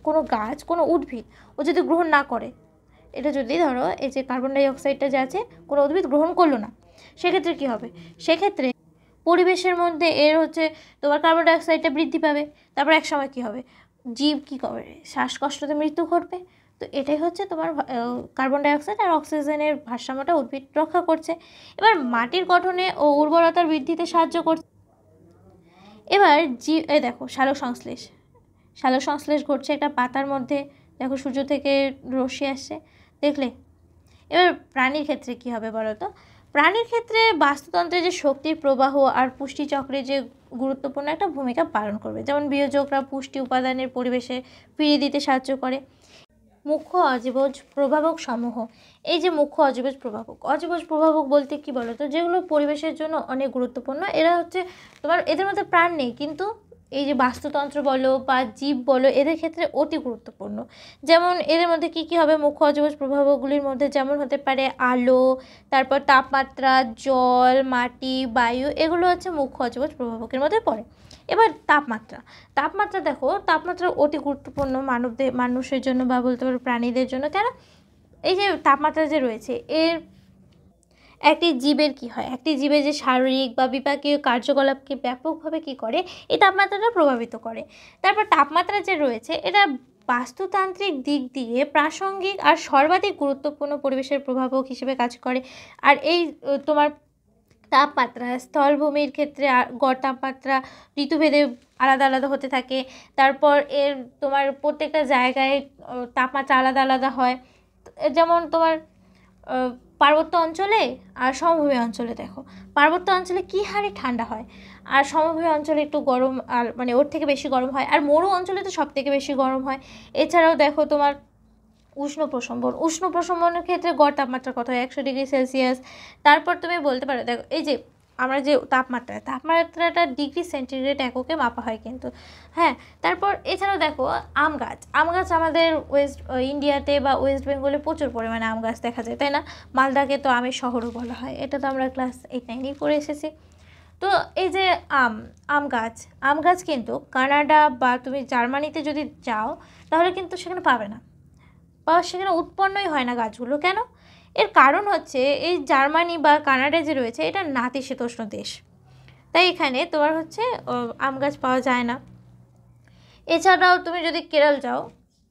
কোনো গাছ, কোনো উদ্ভিদ ও যদি গ্রহণ না করে, এটা যদি ধরো এই যে কার্বন ডাইঅক্সাইডটা যে আছে কোনো উদ্ভিদ গ্রহণ করলো না, সেক্ষেত্রে কী হবে, সেক্ষেত্রে পরিবেশের মধ্যে এর তোমার কার্বন ডাইঅক্সাইডটা বৃদ্ধি পাবে। তারপর এক সময় কী হবে, জীব কী করে, শ্বাসকষ্টতে মৃত্যু ঘটবে। তো এটাই তোমার কার্বন ডাইঅক্সাইড আর অক্সিজেনের ভারসাম্যটা উদ্ভিদ রক্ষা করছে। এবার মাটির গঠনে ও উর্বরতার বৃদ্ধিতে সাহায্য করছে। এবার দেখো সালোক সংশ্লেষ ঘটছে একটা পাতার মধ্যে, দেখো সূর্য থেকে রশ্মি আসছে, দেখলে। এবার প্রাণীর ক্ষেত্রে কী হবে বলো তো, প্রাণীর ক্ষেত্রে বাস্তুতন্ত্রে যে শক্তির প্রবাহ আর পুষ্টি চক্রে যে গুরুত্বপূর্ণ একটা ভূমিকা পালন করবে। যেমন বিয়োজকরা পুষ্টি উপাদানের পরিবেশে ফিরিয়ে দিতে সাহায্য করে। মুখ্য অজীবজ প্রভাবক সমূহ, এই যে মুখ্য অজীবজ প্রভাবক বলতে কি বলো তো, যেগুলো পরিবেশের জন্য অনেক গুরুত্বপূর্ণ। এরা তোমার এদের মধ্যে প্রাণ নেই, কিন্তু এই যে বাস্তুতন্ত্র বলো বা জীব বলো, এদের ক্ষেত্রে অতি গুরুত্বপূর্ণ। যেমন এদের মধ্যে কি কি হবে, মুখ্য অজীবজ প্রভাবকগুলির মধ্যে যেমন হতে পারে আলো, তারপর তাপমাত্রা, জল, মাটি, বায়ু, এগুলো মুখ্য অজীবজ প্রভাবকের মধ্যে পড়ে। এবার তাপমাত্রা দেখো, তাপমাত্রা অতি গুরুত্বপূর্ণ মানুষের জন্য বা বলতে পারো প্রাণীদের জন্য। কেন, এই যে তাপমাত্রা যে রয়েছে এর একটি জীবের কি হয়, একটি জীবের যে শারীরিক বা বিপাকীয় কার্যকলাপকে ব্যাপকভাবে কি করে, এই তাপমাত্রাটা প্রভাবিত করে। তারপর তাপমাত্রা যে রয়েছে এটা বাস্তুতান্ত্রিক দিক দিয়ে প্রাসঙ্গিক আর সর্বাধিক গুরুত্বপূর্ণ পরিবেশের প্রভাবক হিসেবে কাজ করে। আর এই তোমার তাপমাত্রা স্থলভূমির ক্ষেত্রে গড় তাপমাত্রা ঋতুভেদে আলাদা আলাদা হতে থাকে। তারপর এর তোমার প্রত্যেকটা জায়গায় তাপমাত্রা আলাদা আলাদা হয়। যেমন তোমার পার্বত্য অঞ্চলে আর সমভূমি অঞ্চলে দেখো, পার্বত্য অঞ্চলে কী হারে ঠান্ডা হয়, আর সমভূমি অঞ্চলে একটু গরম, আর মানে ওর থেকে বেশি গরম হয়। আর মরু অঞ্চলে তো সব থেকে বেশি গরম হয়। এছাড়াও দেখো তোমার উষ্ণ প্রশমনের ক্ষেত্রে গড় তাপমাত্রা কত হয়, 100 ডিগ্রি সেলসিয়াস। তারপর তুমি বলতে পারো, দেখো এই যে আমরা যে তাপমাত্রাটা ডিগ্রি সেন্টিগ্রেড এককে মাপা হয় কিন্তু, হ্যাঁ। তারপর এছাড়াও দেখো আম গাছ আমাদের ইন্ডিয়াতে বা ওয়েস্ট বেঙ্গলে প্রচুর পরিমাণে আম গাছ দেখা যায়, তাই না। মালদাকে তো আমের শহরও বলা হয়, এটা তো আমরা ক্লাস 8-9 পড়ে এসেছি। তো এই যে আম গাছ কিন্তু কানাডা বা তুমি জার্মানিতে যদি যাও তাহলে কিন্তু সেখানে পাবে না, বা সেখানে উৎপন্নই হয় না গাছগুলো। কেন, এর কারণ এই জার্মানি বা কানাডা যে রয়েছে এটা নাতিশীতোষ্ণ দেশ, তাই এখানে তোমার আম গাছ পাওয়া যায় না। এছাড়াও তুমি যদি কেরল যাও,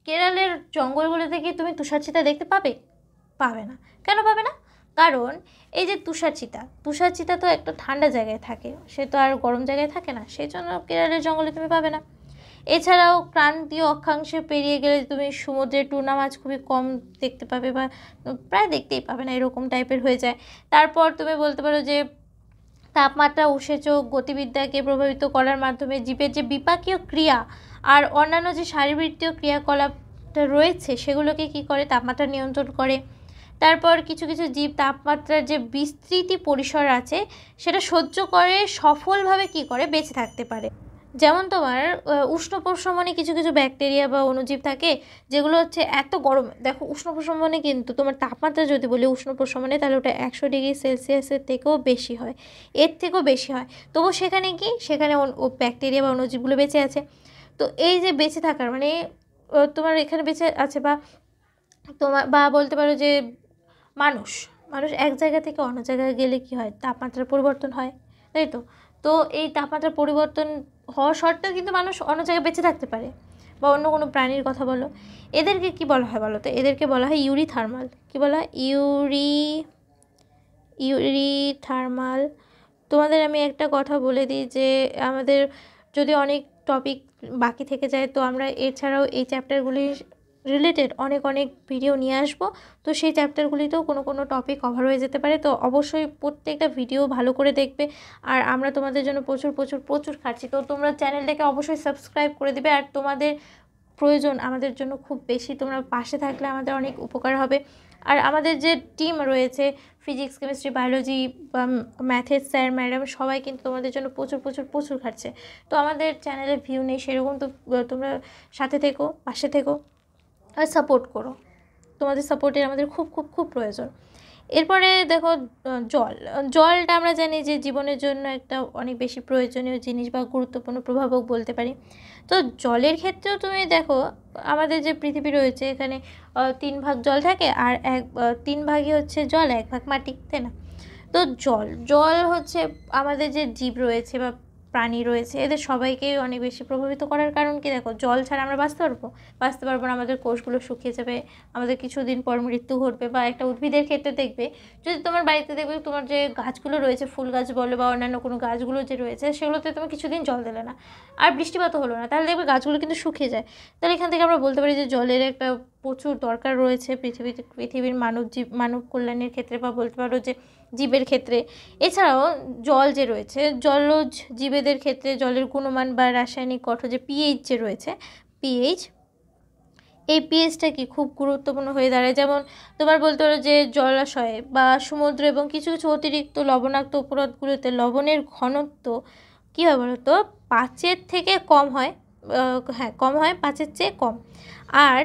কেরলের জঙ্গলগুলোতে কি তুমি তুষারচিতা দেখতে পাবে না। কেন পাবে না, কারণ এই যে তুষারচিতা তো একটা ঠান্ডা জায়গায় থাকে, সে তো আর গরম জায়গায় থাকে না, সেই জন্য কেরলের জঙ্গলে তুমি পাবে না। এছাড়াও ক্রান্তীয় অক্ষাংশে পেরিয়ে গেলে তুমি সমুদ্রের টুনা মাছ খুবই কম দেখতে পাবে, বা প্রায় দেখতেই পাবে না, এরকম টাইপের হয়ে যায়। তারপর তুমি বলতে পারো যে তাপমাত্রা উৎসেচক গতিবিদ্যাকে প্রভাবিত করার মাধ্যমে জীবের যে বিপাকীয় ক্রিয়া আর অন্যান্য যে শারীরবৃত্তীয় ক্রিয়াকলাপটা রয়েছে সেগুলোকে কি করে, তাপমাত্রা নিয়ন্ত্রণ করে। তারপর কিছু কিছু জীব তাপমাত্রার যে বিস্তৃতি পরিসর আছে সেটা সহ্য করে সফলভাবে কি করে বেঁচে থাকতে পারে। যেমন তোমার উষ্ণ প্রশমনে কিছু কিছু ব্যাকটেরিয়া বা অণুজীব থাকে যেগুলো এত গরম, দেখো উষ্ণ প্রশমনে কিন্তু তোমার তাপমাত্রা যদি বলি উষ্ণ প্রশমনে, তাহলে ওটা 100 ডিগ্রি সেলসিয়াসের থেকেও বেশি হয়, এর থেকেও বেশি হয়। তবু সেখানে ব্যাকটেরিয়া বা অণুজীবগুলো বেঁচে আছে। তো এই যে বেঁচে থাকার মানে তোমার এখানে বেঁচে আছে, বা তোমার বা বলতে পারো যে মানুষ এক জায়গা থেকে অন্য জায়গায় গেলে কি হয়, তাপমাত্রার পরিবর্তন হয়, তাই তো। তো এই তাপমাত্রার পরিবর্তন হওয়া সত্ত্বেও কিন্তু মানুষ অন্য জায়গায় বেঁচে থাকতে পারে, বা অন্য কোনো প্রাণীর কথা বলো, এদেরকে কি বলা হয় বলো তো, এদেরকে বলা হয় ইউরিথার্মাল। কি বলা হয়, ইউরিথার্মাল। তোমাদের আমি একটা কথা বলে দিই যে আমাদের যদি অনেক টপিক বাকি থেকে যায় তো আমরা এছাড়াও এই চ্যাপ্টারগুলি রিলেটেড অনেক অনেক ভিডিও নিয়ে আসবো। তো সেই চ্যাপ্টারগুলিতেও কোনো কোনো টপিক কভার হয়ে যেতে পারে। তো অবশ্যই প্রত্যেকটা ভিডিও ভালো করে দেখবে। আর আমরা তোমাদের জন্য প্রচুর প্রচুর প্রচুর খাটছি, তো তোমরা চ্যানেলটাকে অবশ্যই সাবস্ক্রাইব করে দেবে। আর তোমাদের প্রয়োজন আমাদের জন্য খুব বেশি, তোমরা পাশে থাকলে আমাদের অনেক উপকার হবে। আর আমাদের যে টিম রয়েছে ফিজিক্স, কেমিস্ট্রি, বায়োলজি বা ম্যাথের স্যার ম্যাডাম সবাই কিন্তু তোমাদের জন্য প্রচুর প্রচুর প্রচুর খাটছে। তো আমাদের চ্যানেলে ভিউ নেই সেরকম, তো তোমরা সাথে থেকো, পাশে থেকো আর সাপোর্ট করো। তোমাদের সাপোর্টের আমাদের খুব খুব খুব প্রয়োজন। এরপরে দেখো জলটা আমরা জানি যে জীবনের জন্য একটা অনেক বেশি প্রয়োজনীয় জিনিস বা গুরুত্বপূর্ণ প্রভাবক বলতে পারি। তো জলের ক্ষেত্রেও তুমি দেখো আমাদের যে পৃথিবী রয়েছে এখানে 3 ভাগ জল থাকে, আর 3 ভাগই হচ্ছে জল, 1 ভাগ মাটি, তাই না? তো জল হচ্ছে আমাদের যে জীব রয়েছে বা প্রাণী রয়েছে এদের সবাইকেই অনেক বেশি প্রভাবিত করার কারণ কি, দেখো জল ছাড়া আমরা বাঁচতে পারবো না। আমাদের কোষগুলো শুকিয়ে যাবে, আমাদের কিছুদিন পর মৃত্যু ঘটবে। বা একটা উদ্ভিদের ক্ষেত্রে দেখবে, যদি তোমার বাড়িতে দেখবে তোমার যে গাছগুলো রয়েছে, ফুল গাছ বলো বা অন্যান্য কোনো গাছগুলো যে রয়েছে সেগুলোতে তুমি কিছুদিন জল দিলে না আর বৃষ্টিপাতও হলো না, তাহলে দেখবে গাছগুলো কিন্তু শুকিয়ে যায়। তাহলে এখান থেকে আমরা বলতে পারি যে জলের একটা প্রচুর দরকার রয়েছে পৃথিবীর মানব কল্যাণের ক্ষেত্রে, বা বলতে পারো যে জীবের ক্ষেত্রে। এছাড়াও জল যে রয়েছে জলজ জীবেদের ক্ষেত্রে জলের গুণমান বা রাসায়নিক গঠন যে পিএইচ যে রয়েছে, এই পিএইচটা কি খুব গুরুত্বপূর্ণ হয়ে দাঁড়ায়। যেমন তোমার বলতে পারো যে জলাশয়ে বা সমুদ্র এবং কিছু কিছু অতিরিক্ত লবণাক্ত উপহ্রদগুলোতে লবণের ঘনত্ব কী হয় বলো তো, 5-এর থেকে কম হয়। কম হয়, 5-এর চেয়ে কম। আর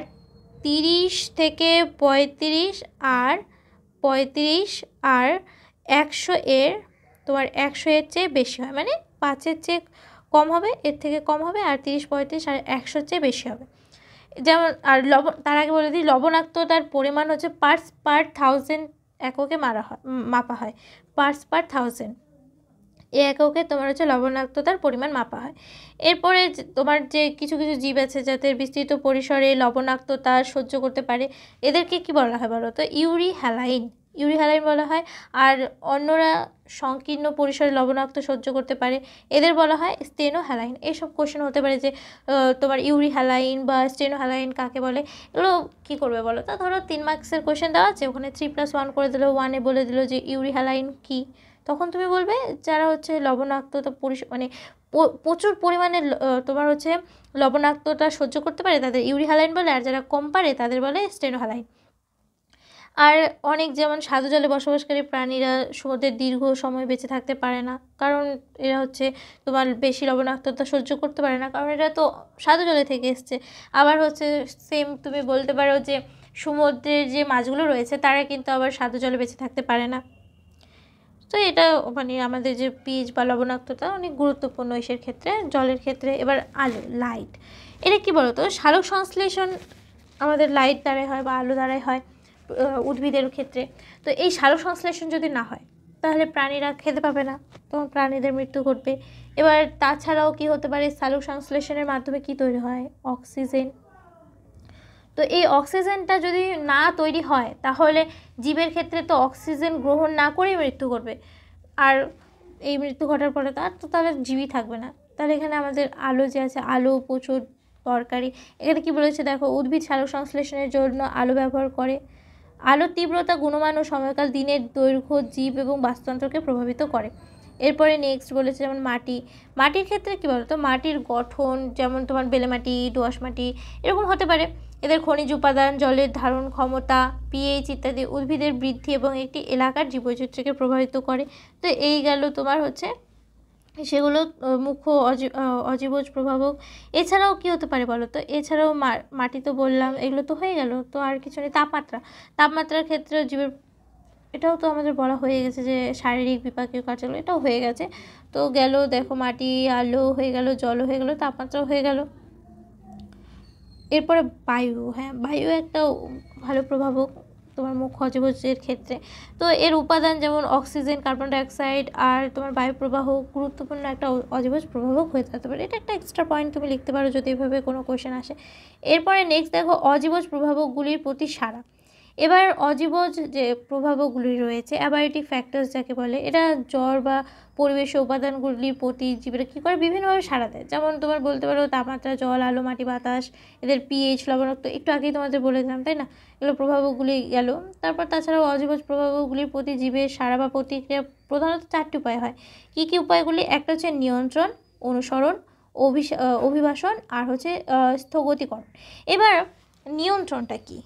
30 থেকে 35 আর 100 এর তোমার 100 এর চেয়ে বেশি হয়, মানে 5-এর চেয়ে কম হবে, এর থেকে কম হবে, আর 30, 35 আর 100-র চেয়ে বেশি হবে। যেমন আর তার আগে বলে দিই, লবণাক্ততার পরিমাণ হচ্ছে পার্টস পার 1000 এককে মাপা হয়। পার্টস পার 1000 এই এককে তোমার হচ্ছে লবণাক্ততার পরিমাণ মাপা হয়। এরপরে তোমার যে কিছু কিছু জীব আছে যাদের বিস্তৃত পরিসরে লবণাক্ততা সহ্য করতে পারে, এদেরকে কি বলা হয় বলো তো, ইউরিহ্যালাইন বলা হয়। আর অন্যরা সংকীর্ণ পরিসরে লবণাক্ত সহ্য করতে পারে, এদের বলা হয় স্টেনোহ্যালাইন। এইসব কোশ্চেন হতে পারে যে তোমার ইউরিহ্যালাইন বা স্টেনোহ্যালাইন কাকে বলে, এগুলো কী করবে বলো তো। ধরো 3 মার্কসের কোশ্চেন দেওয়া আছে, ওখানে 3+1 করে দিল, 1-এ বলে দিল যে ইউরিহ্যালাইন কী, তখন তুমি বলবে যারা হচ্ছে লবণাক্ততা মানে প্রচুর পরিমাণে তোমার হচ্ছে লবণাক্ততা সহ্য করতে পারে তাদের ইউরিহ্যালাইন বলে, আর যারা কম পারে তাদের বলে স্টেনোহ্যালাইন। আর অনেক যেমন স্বাদু জলে বসবাসকারী প্রাণীরা সমুদ্রের দীর্ঘ সময় বেঁচে থাকতে পারে না, কারণ এরা হচ্ছে তোমার বেশি লবণাক্ততা সহ্য করতে পারে না, কারণ এরা তো স্বাদু জলে থেকে এসছে। আবার হচ্ছে সেম তুমি বলতে পারো যে সমুদ্রের যে মাছগুলো রয়েছে তারা কিন্তু আবার স্বাদু জলে বেঁচে থাকতে পারে না। তো এটা মানে আমাদের যে পিএইচ বা লবণাক্ততা অনেক গুরুত্বপূর্ণ এসের ক্ষেত্রে, জলের ক্ষেত্রে। এবার আলো, লাইট, এটা কি বলতো, সালোক সংশ্লেষণ আমাদের লাইট দ্বারাই হয় বা আলো দ্বারাই হয় উদ্ভিদের ক্ষেত্রে। তো এই সালোক সংশ্লেষণ যদি না হয় তাহলে প্রাণীরা খেতে পাবে না, তখন প্রাণীদের মৃত্যু ঘটবে। এবার তাছাড়াও কি হতে পারে, সালোক সংশ্লেষণের মাধ্যমে কি তৈরি হয়, অক্সিজেন। তো এই অক্সিজেনটা যদি না তৈরি হয় তাহলে জীবের ক্ষেত্রে তো অক্সিজেন গ্রহণ না করেই মৃত্যু ঘটবে, আর এই মৃত্যু ঘটার পরে তাহলে জীবই থাকবে না। তাহলে এখানে আমাদের আলো যে আছে, আলো প্রচুর দরকারি। এখানে কি বলেছে দেখো, উদ্ভিদ সালোক সংশ্লেষণের জন্য আলো ব্যবহার করে। আলোর তীব্রতা, গুণমান ও সময়কাল দিনের দৈর্ঘ্য জীব এবং বাস্তুতন্ত্রকে প্রভাবিত করে। এরপরে নেক্সট বলেছে যেমন মাটির ক্ষেত্রে কী বলতো, মাটির গঠন যেমন তোমার বেলে মাটি, দোআঁশ মাটি এরকম হতে পারে। এদের খনিজ উপাদান, জলের ধারণ ক্ষমতা, পিএইচ ইত্যাদি উদ্ভিদের বৃদ্ধি এবং একটি এলাকার জীববৈচিত্র্যকে প্রভাবিত করে। তো এই গেল তোমার হচ্ছে সেগুলো মুখ্য অজীবজ প্রভাবক। এছাড়াও কি হতে পারে বলো তো, এছাড়াও মাটি তো বললাম, এগুলো তো হয়ে গেল। তো আর কিছু নেই, তাপমাত্রার ক্ষেত্রে জীবের, এটাও তো আমাদের বলা হয়ে গেছে যে শারীরিক বিপাকীয় কার্যগুলো, এটাও হয়ে গেছে। তো গেল দেখো, মাটি, আলো হয়ে গেল, জলও হয়ে গেল, তাপমাত্রাও হয়ে গেল। এরপরে বায়ু একটা ভালো প্রভাবক তোমার মুখ্য অজীবজের ক্ষেত্রে। তো এর উপাদান যেমন অক্সিজেন, কার্বন ডাইঅক্সাইড আর তোমার বায়ু প্রবাহ গুরুত্বপূর্ণ একটা অজীবজ প্রভাবক হয়ে থাকতে পারে। এটা একটা এক্সট্রা পয়েন্ট তুমি লিখতে পারো যদি এভাবে কোনো কোয়েশ্চেন আসে। এরপরে নেক্সট দেখো, অজীবজ প্রভাবকগুলির প্রতি সাড়া। এবার অজীবজ যে প্রভাবকগুলি রয়েছে, অ্যাবায়োটিক ফ্যাক্টরস যাকে বলে, এটা জ্বর বা পরিবেশের উপাদানগুলির প্রতি জীবেরা কী করে বিভিন্নভাবে সাড়া দেয়। যেমন তোমার বলতে পারো তাপমাত্রা, জল, আলো, মাটি, বাতাস, এদের পিএইচ, লবণাক্ত, একটু আগেই তোমাদের বলেছিলাম তাই না, এগুলো প্রভাবকগুলি গেল। তারপর তাছাড়াও অজীবজ প্রভাবকগুলির প্রতি জীবের সাড়া বা প্রতিক্রিয়া প্রধানত 4টি উপায় হয়। কী কী উপায়গুলি? একটা হচ্ছে নিয়ন্ত্রণ, অনুসরণ, অভিবাসন, আর হচ্ছে স্থগতিকরণ। এবার নিয়ন্ত্রণটা কী?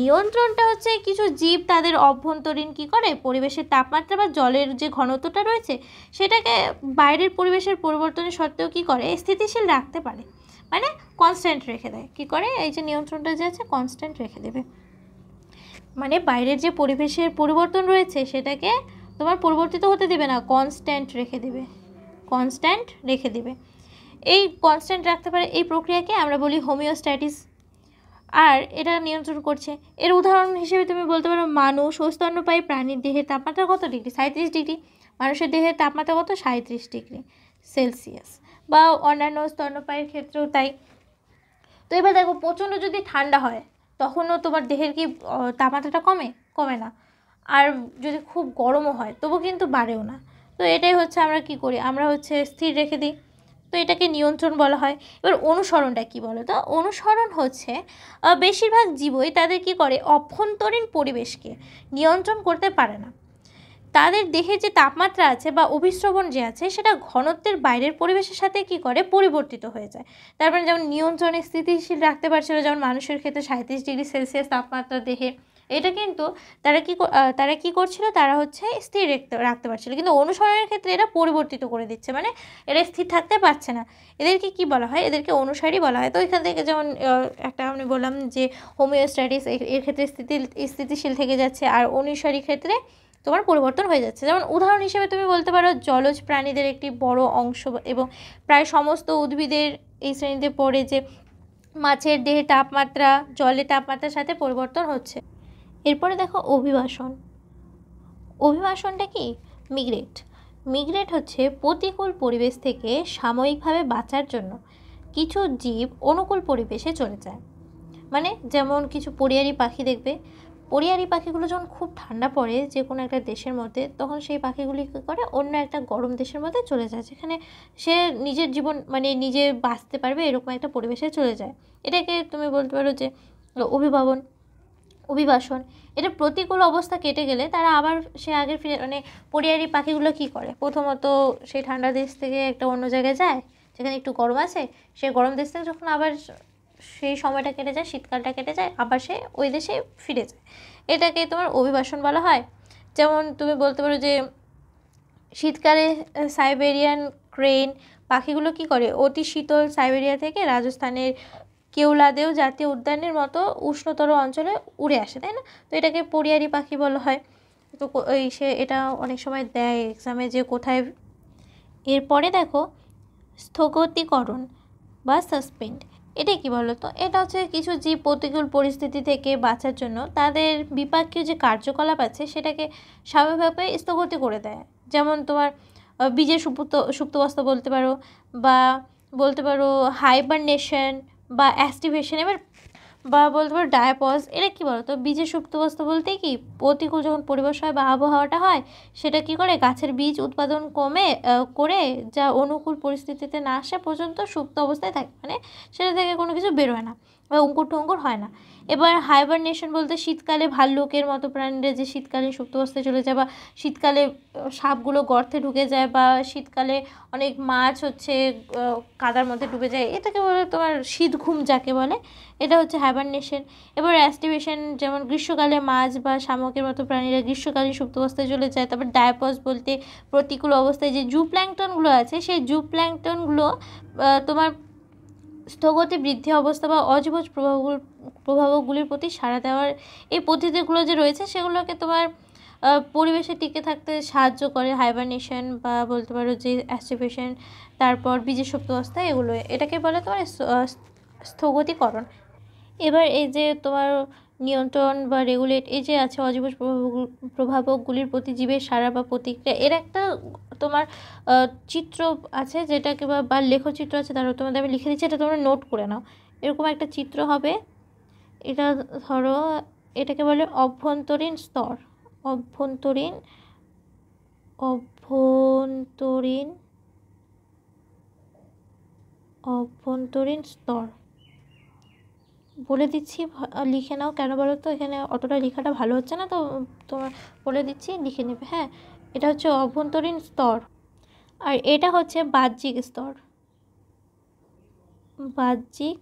নিয়ন্ত্রণটা হচ্ছে কিছু জীব তাদের অভ্যন্তরীণ কী করে, পরিবেশের তাপমাত্রা বা জলের যে ঘনত্বটা রয়েছে সেটাকে বাইরের পরিবেশের পরিবর্তনের সত্ত্বেও কী করে, স্থিতিশীল রাখতে পারে, মানে কনস্ট্যান্ট রেখে দেয়। কী করে? এই যে নিয়ন্ত্রণটা যে আছে কনস্ট্যান্ট রেখে দেবে, মানে বাইরের যে পরিবেশের পরিবর্তন রয়েছে সেটাকে তোমার পরিবর্তিত হতে দেবে না, কনস্ট্যান্ট রেখে দেবে, কনস্ট্যান্ট রেখে দেবে। এই কনস্ট্যান্ট রাখতে পারে এই প্রক্রিয়াকে আমরা বলি হোমিওস্ট্যাটিস। আর এটা নিয়ন্ত্রণ করছে, এর উদাহরণ হিসেবে তুমি বলতে পারো মানুষ ও স্তন্যপায়ী প্রাণীর দেহের তাপমাত্রা কত ডিগ্রি? 37 ডিগ্রি। মানুষের দেহের তাপমাত্রা কত? 37 ডিগ্রি সেলসিয়াস। বা অন্যান্য স্তন্যপায়ীর ক্ষেত্রেও তাই। তো এবার দেখো প্রচণ্ড যদি ঠান্ডা হয় তখনও তোমার দেহের কি তাপমাত্রাটা কমে না, আর যদি খুব গরমও হয় তবু কিন্তু বাড়েও না। তো এটাই হচ্ছে আমরা কি করি, আমরা হচ্ছে স্থির রেখে দিই। তো এটাকে নিয়ন্ত্রণ বলা হয়। এবার অনুসরণটা কি বলো তো? অনুসরণ হচ্ছে বেশিরভাগ জীবই তাদের কি করে, অভ্যন্তরীণ পরিবেশকে নিয়ন্ত্রণ করতে পারে না। তাদের দেহের যে তাপমাত্রা আছে বা অভিস্রবণ যে আছে সেটা ঘনত্বের বাইরের পরিবেশের সাথে কি করে, পরিবর্তিত হয়ে যায়। তারপরে যেমন নিয়ন্ত্রণে স্থিতিশীল রাখতে পারছিল, যেমন মানুষের ক্ষেত্রে 37 ডিগ্রি সেলসিয়াস তাপমাত্রা দেহে, এটা কিন্তু তারা কি করছিল, তারা হচ্ছে স্থির রাখতে পারছিল, কিন্তু অনুসরণের ক্ষেত্রে এটা পরিবর্তিত করে দিচ্ছে, মানে এরা স্থির থাকতে পারছে না। এদেরকে কি বলা হয়? এদেরকে অনুসারী বলা হয়। তো এখান থেকে যেমন একটা আমি বললাম যে হোমিওস্ট্যাটিস, এর ক্ষেত্রে স্থিতিশীল থেকে যাচ্ছে, আর অনুসারী ক্ষেত্রে তোমার পরিবর্তন হয়ে যাচ্ছে। যেমন উদাহরণ হিসেবে তুমি বলতে পারো জলজ প্রাণীদের একটি বড় অংশ এবং প্রায় সমস্ত উদ্ভিদের এই শ্রেণীতে পড়ে যে মাছের দেহে তাপমাত্রা জলের তাপমাত্রার সাথে পরিবর্তন হচ্ছে। এরপরে দেখো অভিবাসন। অভিবাসনটা কি? মিগ্রেট হচ্ছে প্রতিকূল পরিবেশ থেকে সাময়িকভাবে বাঁচার জন্য কিছু জীব অনুকূল পরিবেশে চলে যায়। মানে যেমন কিছু পরিযায়ী পাখি দেখবে, পরিযায়ী পাখিগুলো যখন খুব ঠান্ডা পড়ে যে কোনো একটা দেশের মধ্যে, তখন সেই পাখিগুলি কী করে, অন্য একটা গরম দেশের মধ্যে চলে যায়, যেখানে সে নিজের জীবন মানে নিজে বাঁচতে পারবে এরকম একটা পরিবেশে চলে যায়। এটাকে তুমি বলতে পারো যে অভিবাসন। এটা প্রতিকূল অবস্থা কেটে গেলে তারা আবার সে আগের ফিরে, মানে পরিযায়ী পাখিগুলো কী করে, প্রথমত সেই ঠান্ডা দেশ থেকে একটা অন্য জায়গায় যায় যেখানে একটু গরম আছে, সে গরম দেশ থেকে যখন আবার সেই সময়টা কেটে যায়, শীতকালটা কেটে যায়, আবার সে ওই দেশে ফিরে যায়। এটাকে তোমার অভিবাসন বলা হয়। যেমন তুমি বলতে পারো যে শীতকালে সাইবেরিয়ান ক্রেন পাখিগুলো কী করে, অতি শীতল সাইবেরিয়া থেকে রাজস্থানের কেওলাদেও জাতীয় উদ্যানের মতো উষ্ণতর অঞ্চলে উড়ে আসে, তাই না? তো এটাকে পরিযায়ী পাখি বলা হয়। তো এটা অনেক সময় দেয় এক্সামে যে কোথায়। এরপরে দেখো স্থগতিকরণ বা সাসপেন্ড। এটা কি বলো তো? এটা হচ্ছে কিছু জীব প্রতিকূল পরিস্থিতি থেকে বাঁচার জন্য তাদের বিপাকীয় যে কার্যকলাপ আছে সেটাকে স্বাভাবিকভাবে স্থগতি করে দেয়। যেমন তোমার বীজের সুপ্তাবস্থা বলতে পারো, বা বলতে পারো হাইবারনেশন বা অ্যাক্টিভেশন। এবার বা বলতে পারো ডায়াপজ। এটা কী বলো তো? বীজের সুপ্তাবস্থা বলতে কি, প্রতিকূল যখন পরিবেশ হয় বা আবহাওয়াটা হয় সেটা কি করে, গাছের বীজ উৎপাদন করে যা অনুকূল পরিস্থিতিতে না আসা পর্যন্ত সুপ্ত অবস্থায় থাকে, মানে সেটা থেকে কোনো কিছু বেরোয় না বা অঙ্কুর টঙ্কুর হয় না। এবার হাইবারনেশন বলতে শীতকালে ভাল্লুকের মতো প্রাণীরা যে শীতকালীন সুপ্তাবস্থায় চলে যায়, বা শীতকালে সাপগুলো গর্তে ঢুকে যায়, বা শীতকালে অনেক মাছ হচ্ছে কাদার মধ্যে ডুবে যায়, এটাকে বলে তোমার শীত ঘুম যাকে বলে, এটা হচ্ছে হাইবারনেশন। এবার অ্যাক্টিভেশন, যেমন গ্রীষ্মকালে মাছ বা শামুকের মতো প্রাণীরা গ্রীষ্মকালীন সুপ্তাবস্থায় চলে যায়। তারপর ডায়াপজ বলতে প্রতিকূল অবস্থায় যে জুপ্ল্যাঙ্কটনগুলো আছে সেই জুপ্ল্যাঙ্কটনগুলো তোমার স্থগতি বৃদ্ধি অবস্থা বা অজীবজ প্রভাবকগুলির প্রতি সাড়া দেওয়ার এই পদ্ধতিগুলো যে রয়েছে সেগুলোকে তোমার পরিবেশে টিকে থাকতে সাহায্য করে। হাইবারনেশন বা বলতে পারো যে অ্যাক্টিভেশন, তারপর বীজের সুপ্তাবস্থা, এগুলো এটাকে বলে তোমার স্থগতিকরণ। এবার এই যে তোমার নিয়ন্ত্রণ বা রেগুলেট, এই যে আছে অজীবজ প্রভাবকগুলির প্রতি জীবের সাড়া বা প্রতিক্রিয়া, এর একটা তোমার চিত্র আছে যেটাকে বা লেখচিত্র আছে, তারও তোমাদের আমি লিখে দিচ্ছি, এটা তোমরা নোট করে নাও। এরকম একটা চিত্র হবে, এটা ধরো এটাকে বলে অভ্যন্তরীণ স্তর। অভ্যন্তরীণ অভ্যন্তরীণ অভ্যন্তরীণ স্তর বলে দিচ্ছি, লিখে নাও। কেন বলো তো, এখানে অতটা লেখাটা ভালো হচ্ছে না, তো তোমার বলে দিচ্ছি, লিখে নেবে। হ্যাঁ, এটা হচ্ছে অভ্যন্তরীণ স্তর, আর এটা হচ্ছে বাহ্যিক স্তর। বাহ্যিক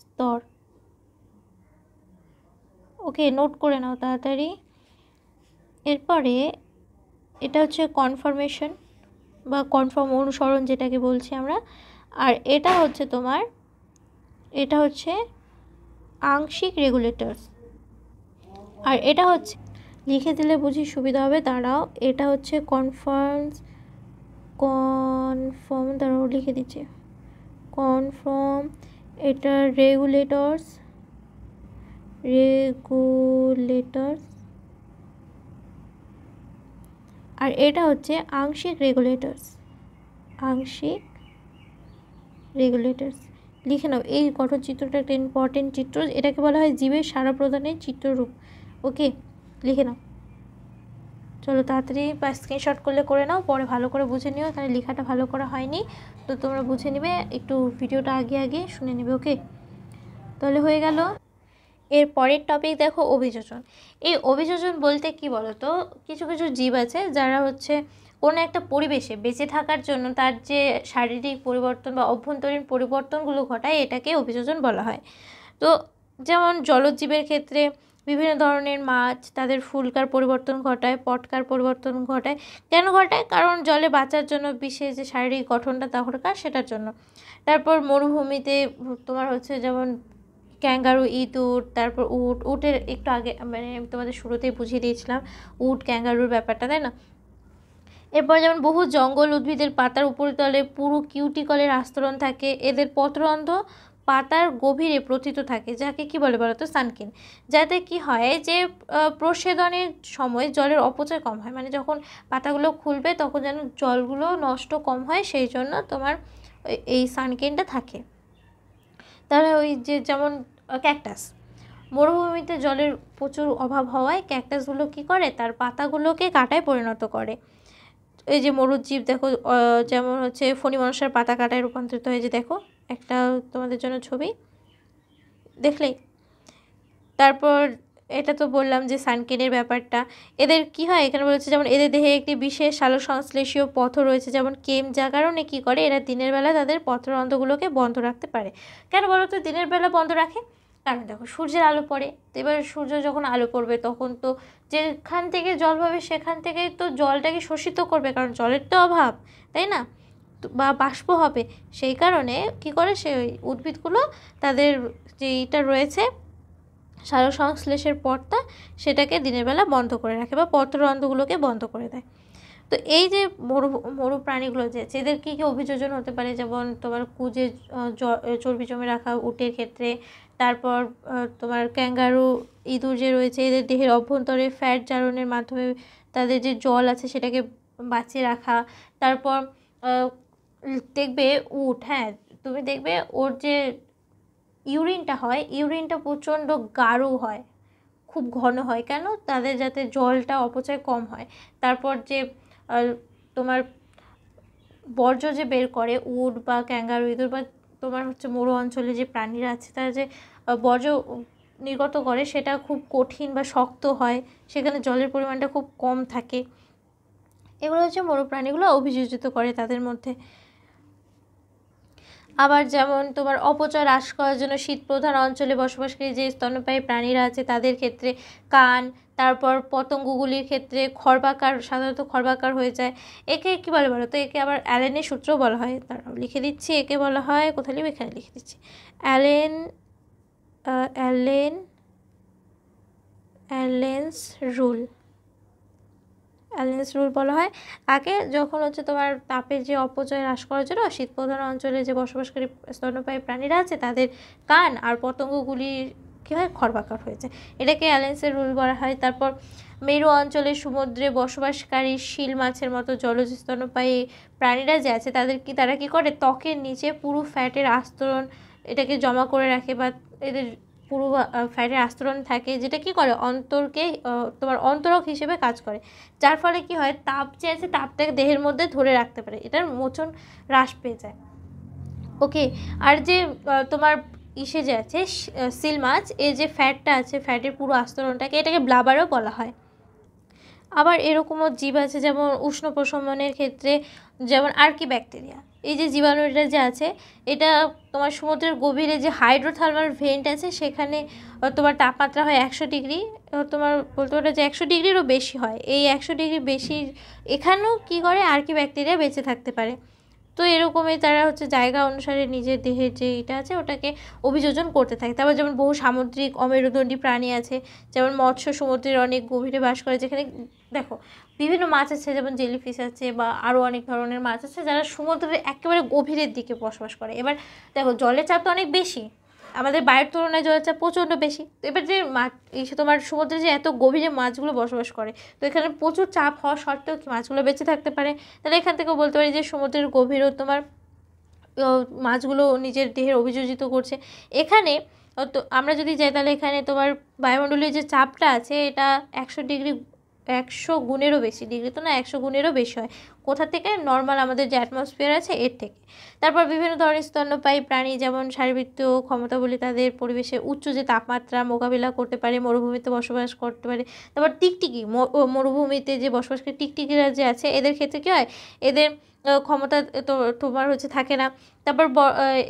স্তর, ওকে, নোট করে নাও তাড়াতাড়ি। এরপরে এটা হচ্ছে কনফার্মেশন বা কনফার্ম, অনুসরণ যেটাকে বলছি আমরা। আর এটা হচ্ছে তোমার, এটা হচ্ছে আংশিক রেগুলেটরস। আর এটা হচ্ছে, লিখে দিলে বুঝি সুবিধা হবে, দাঁড়াও। এটা হচ্ছে কনফার্ম, দাঁড়াও লিখে দিচ্ছি, কনফার্ম। এটা রেগুলেটরস। আর এটা হচ্ছে আংশিক রেগুলেটরস। আংশিক রেগুলেটরস, লিখে নাও। এই গঠন চিত্রটা একটা ইম্পর্টেন্ট চিত্র, এটাকে বলা হয় জীবের সাড়া প্রদানের চিত্ররূপ। ওকে, লিখে নাও। চলো তাড়াতাড়ি, বা স্ক্রিনশট করলে করে নাও, পরে ভালো করে বুঝে নিও, তাহলে লেখাটা ভালো করা হয়নি, তো তোমরা বুঝে নেবে, একটু ভিডিওটা আগে আগে শুনে নেবে। ওকে, তাহলে হয়ে গেল। এর পরের টপিক দেখো, অভিযোজন। এই অভিযোজন বলতে কি বলো তো, কিছু কিছু জীব আছে যারা হচ্ছে কোনো একটা পরিবেশে বেঁচে থাকার জন্য তার যে শারীরিক পরিবর্তন বা অভ্যন্তরীণ পরিবর্তনগুলো ঘটায়, এটাকে অভিযোজন বলা হয়। তো যেমন জলজীবের ক্ষেত্রে বিভিন্ন ধরনের মাছ তাদের ফুলকার পরিবর্তন ঘটায়, পটকার পরিবর্তন ঘটায়। কেন ঘটায়? কারণ জলে বাঁচার জন্য বিশেষ যে শারীরিক গঠনটা দরকার, সেটার জন্য। তারপর মরুভূমিতে তোমার হচ্ছে যেমন ক্যাঙ্গারু, ইঁদুর, তারপর উটের একটু আগে মানে আমি তোমাদের শুরুতেই বুঝিয়ে দিয়েছিলাম উট ক্যাঙ্গারুর ব্যাপারটা, তাই না? এরপর যেমন বহু জঙ্গল উদ্ভিদের পাতার উপরিতলে পুরো কিউটিকলের আস্তরণ থাকে, এদের পত্ররন্ধ্র পাতার গভীরে প্রথিত থাকে, যাকে কি বলে বলো তো, সানকিন। যাতে কি হয় যে প্রসেদনের সময় জলের অপচয় কম হয়, মানে যখন পাতাগুলো খুলবে তখন যেন জলগুলো নষ্ট কম হয়, সেই জন্য তোমার এই সানকিনটা থাকে। তাহলে ওই যে যেমন ক্যাকটাস, মরুভূমিতে জলের প্রচুর অভাব হওয়ায় ক্যাকটাসগুলো কী করে, তার পাতাগুলোকে কাঁটায় পরিণত করে। এই যে মরুজীব দেখো, যেমন হচ্ছে ফণী মনসার পাতা কাটায় রূপান্তরিত হয়েছে, দেখো একটা তোমাদের জন্য ছবি দেখলেই। তারপর এটা তো বললাম যে সানকেনের ব্যাপারটা, এদের কি হয় এখানে বলেছে, যেমন এদের দেহে একটি বিশেষ সালোকসংশ্লেষীয় পথ রয়েছে, যেমন কেম, যার কারণে কী করে, এরা দিনের বেলা তাদের পত্ররন্ধ্রগুলোকে বন্ধ রাখতে পারে। কেন বলো তো দিনের বেলা বন্ধ রাখে? কারণ দেখো সূর্যের আলো পড়ে, তো এবার সূর্য যখন আলো পড়বে তখন তো যেখান থেকে জল পাবে সেখান থেকেই তো জলটাকে শোষিত করবে, কারণ জলের তো অভাব, তাই না? বা বাষ্প হবে, সেই কারণে কি করে সেই উদ্ভিদগুলো তাদের যে এটা রয়েছে সালোকসংশ্লেষের পথটা, সেটাকে দিনের বেলা বন্ধ করে রাখে বা পত্ররন্ধ্রগুলোকে বন্ধ করে দেয়। তো এই যে মরু প্রাণীগুলো যে আছে, এদের কী কী অভিযোজন হতে পারে, যেমন তোমার কুজে চর্বি জমে রাখা উটের ক্ষেত্রে, তারপর তোমার ক্যাঙ্গারু, ইঁদুর যে রয়েছে, এদের দেহের অভ্যন্তরে ফ্যাট জারণের মাধ্যমে তাদের যে জল আছে সেটাকে বাঁচিয়ে রাখা। তারপর দেখবে উট, হ্যাঁ তুমি দেখবে ওর যে ইউরিনটা হয়, ইউরিনটা প্রচণ্ড গাঢ় হয়, খুব ঘন হয়। কেন? তাদের যাতে জলটা অপচয় কম হয়। তারপর যে তোমার বর্জ্য যে বের করে উট বা ক্যাঙ্গারু, ইঁদুর বা তোমার হচ্ছে মরু অঞ্চলে যে প্রাণীরা আছে, তারা যে বর্জ্য নির্গত করে সেটা খুব কঠিন বা শক্ত হয়, সেখানে জলের পরিমাণটা খুব কম থাকে। এগুলো হচ্ছে মরু প্রাণীগুলো অভিযোজিত করে তাদের মধ্যে। আবার যেমন তোমার অপচয় হ্রাস করার জন্য শীতপ্রধান অঞ্চলে বসবাসকারী যে স্তন্যপায়ী প্রাণীরা আছে তাদের ক্ষেত্রে কান, তারপর পতঙ্গগুলির ক্ষেত্রে খর্বাকার, সাধারণত খর্বাকার হয়ে যায়। একে কী বলে বলো তো? একে আবার অ্যালেনের সূত্রও বলা হয়। তারপর লিখে দিচ্ছি, একে বলা হয়, কোথায় লিখে, এখানে লিখে দিচ্ছি, অ্যালেন্স রুল। অ্যালেন্স রুল বলা হয় কাকে? যখন হচ্ছে তোমার তাপের যে অপচয় হ্রাস করার জন্য শীতপ্রধান অঞ্চলে যে বসবাসকারী স্তন্যপায়ী প্রাণীরা আছে তাদের কান আর পতঙ্গগুলি কী হয়, খর্বাকার হয়েছে, এটাকে অ্যালেন্সের রুল বলা হয়। তারপর মেরু অঞ্চলে সমুদ্রে বসবাসকারী শিল মাছের মতো জলজ স্তন্যপায়ী প্রাণীরা যে আছে তারা কি করে, ত্বকের নিচে পুরো ফ্যাটের আস্তরণ এটাকে জমা করে রাখে, বা এদের পুরো ফ্যাটের আস্তরণ থাকে, যেটা কি করে অন্তরকে তোমার অন্তরক হিসেবে কাজ করে, যার ফলে কি হয় তাপ যে আছে তাপটাকে দেহের মধ্যে ধরে রাখতে পারে, এটার মোচন হ্রাস পেয়ে যায়। ওকে, আর যে তোমার ইসে যে আছে সিল মাছ, এই যে ফ্যাটটা আছে ফ্যাটের পুরো আস্তরণটাকে, এটাকে ব্লাবারও বলা হয়। আবার এরকমও জীব আছে যেমন উষ্ণ প্রশমনের ক্ষেত্রে যেমন আর্কিব্যাকটেরিয়া, এই যে জীবাণুটা যে আছে এটা তোমার সমুদ্রের গভীরে যে হাইড্রোথার্মাল ভেন্ট আছে সেখানে তোমার তাপমাত্রা হয় 100 ডিগ্রি, তোমার বলতে পারো যে 100 ডিগ্রিরও বেশি হয়, এই 100 ডিগ্রি বেশি এখানেও কী করে আর্কিব্যাকটেরিয়া বেঁচে থাকতে পারে। তো এরকমই তারা হচ্ছে জায়গা অনুসারে নিজের দেহের যে এটা আছে ওটাকে অভিযোজন করতে থাকে। তারপর যেমন বহু সামুদ্রিক অমেরুদণ্ডী প্রাণী আছে, যেমন মৎস্য সমুদ্রের অনেক গভীরে বাস করে, যেখানে দেখো বিভিন্ন মাছ আছে যেমন জেলিফিশ আছে বা আরও অনেক ধরনের মাছ আছে যারা সমুদ্রের একেবারে গভীরের দিকে বসবাস করে। এবার দেখো জলের চাপ তো অনেক বেশি, আমাদের বায়ুর তুলনায় জলের চাপ প্রচণ্ড বেশি। তো এবার যে মাছ তোমার সমুদ্রে যে এত গভীরে মাছগুলো বসবাস করে, তো এখানে প্রচুর চাপ হওয়া সত্ত্বেও কি মাছগুলো বেঁচে থাকতে পারে। তাহলে এখান থেকেও বলতে পারি যে সমুদ্রের গভীরেও তোমার মাছগুলো নিজের দেহের অভিযোজিত করছে। এখানে তো আমরা যদি যাই তাহলে এখানে তোমার বায়ুমণ্ডলীয় যে চাপটা আছে এটা 100 ডিগ্রি 100 গুণেরও বেশি, ডিগ্রি তো না 100 গুণেরও বেশি হয়। কোথা থেকে? নর্মাল আমাদের যে অ্যাটমসফিয়ার আছে এর থেকে। তারপর বিভিন্ন ধরনের স্তন্যপায়ী প্রাণী যেমন শারীরবৃত্তীয় ক্ষমতাবলী তাদের পরিবেশে উচ্চ যে তাপমাত্রা মোকাবিলা করতে পারে, মরুভূমিতে বসবাস করতে পারে। তারপর টিকটিকি মরুভূমিতে যে বসবাসকারী টিকটিকিরা যে আছে এদের ক্ষেত্রে কী হয়, এদের ক্ষমতা তো তোমার হচ্ছে থাকে না। তারপর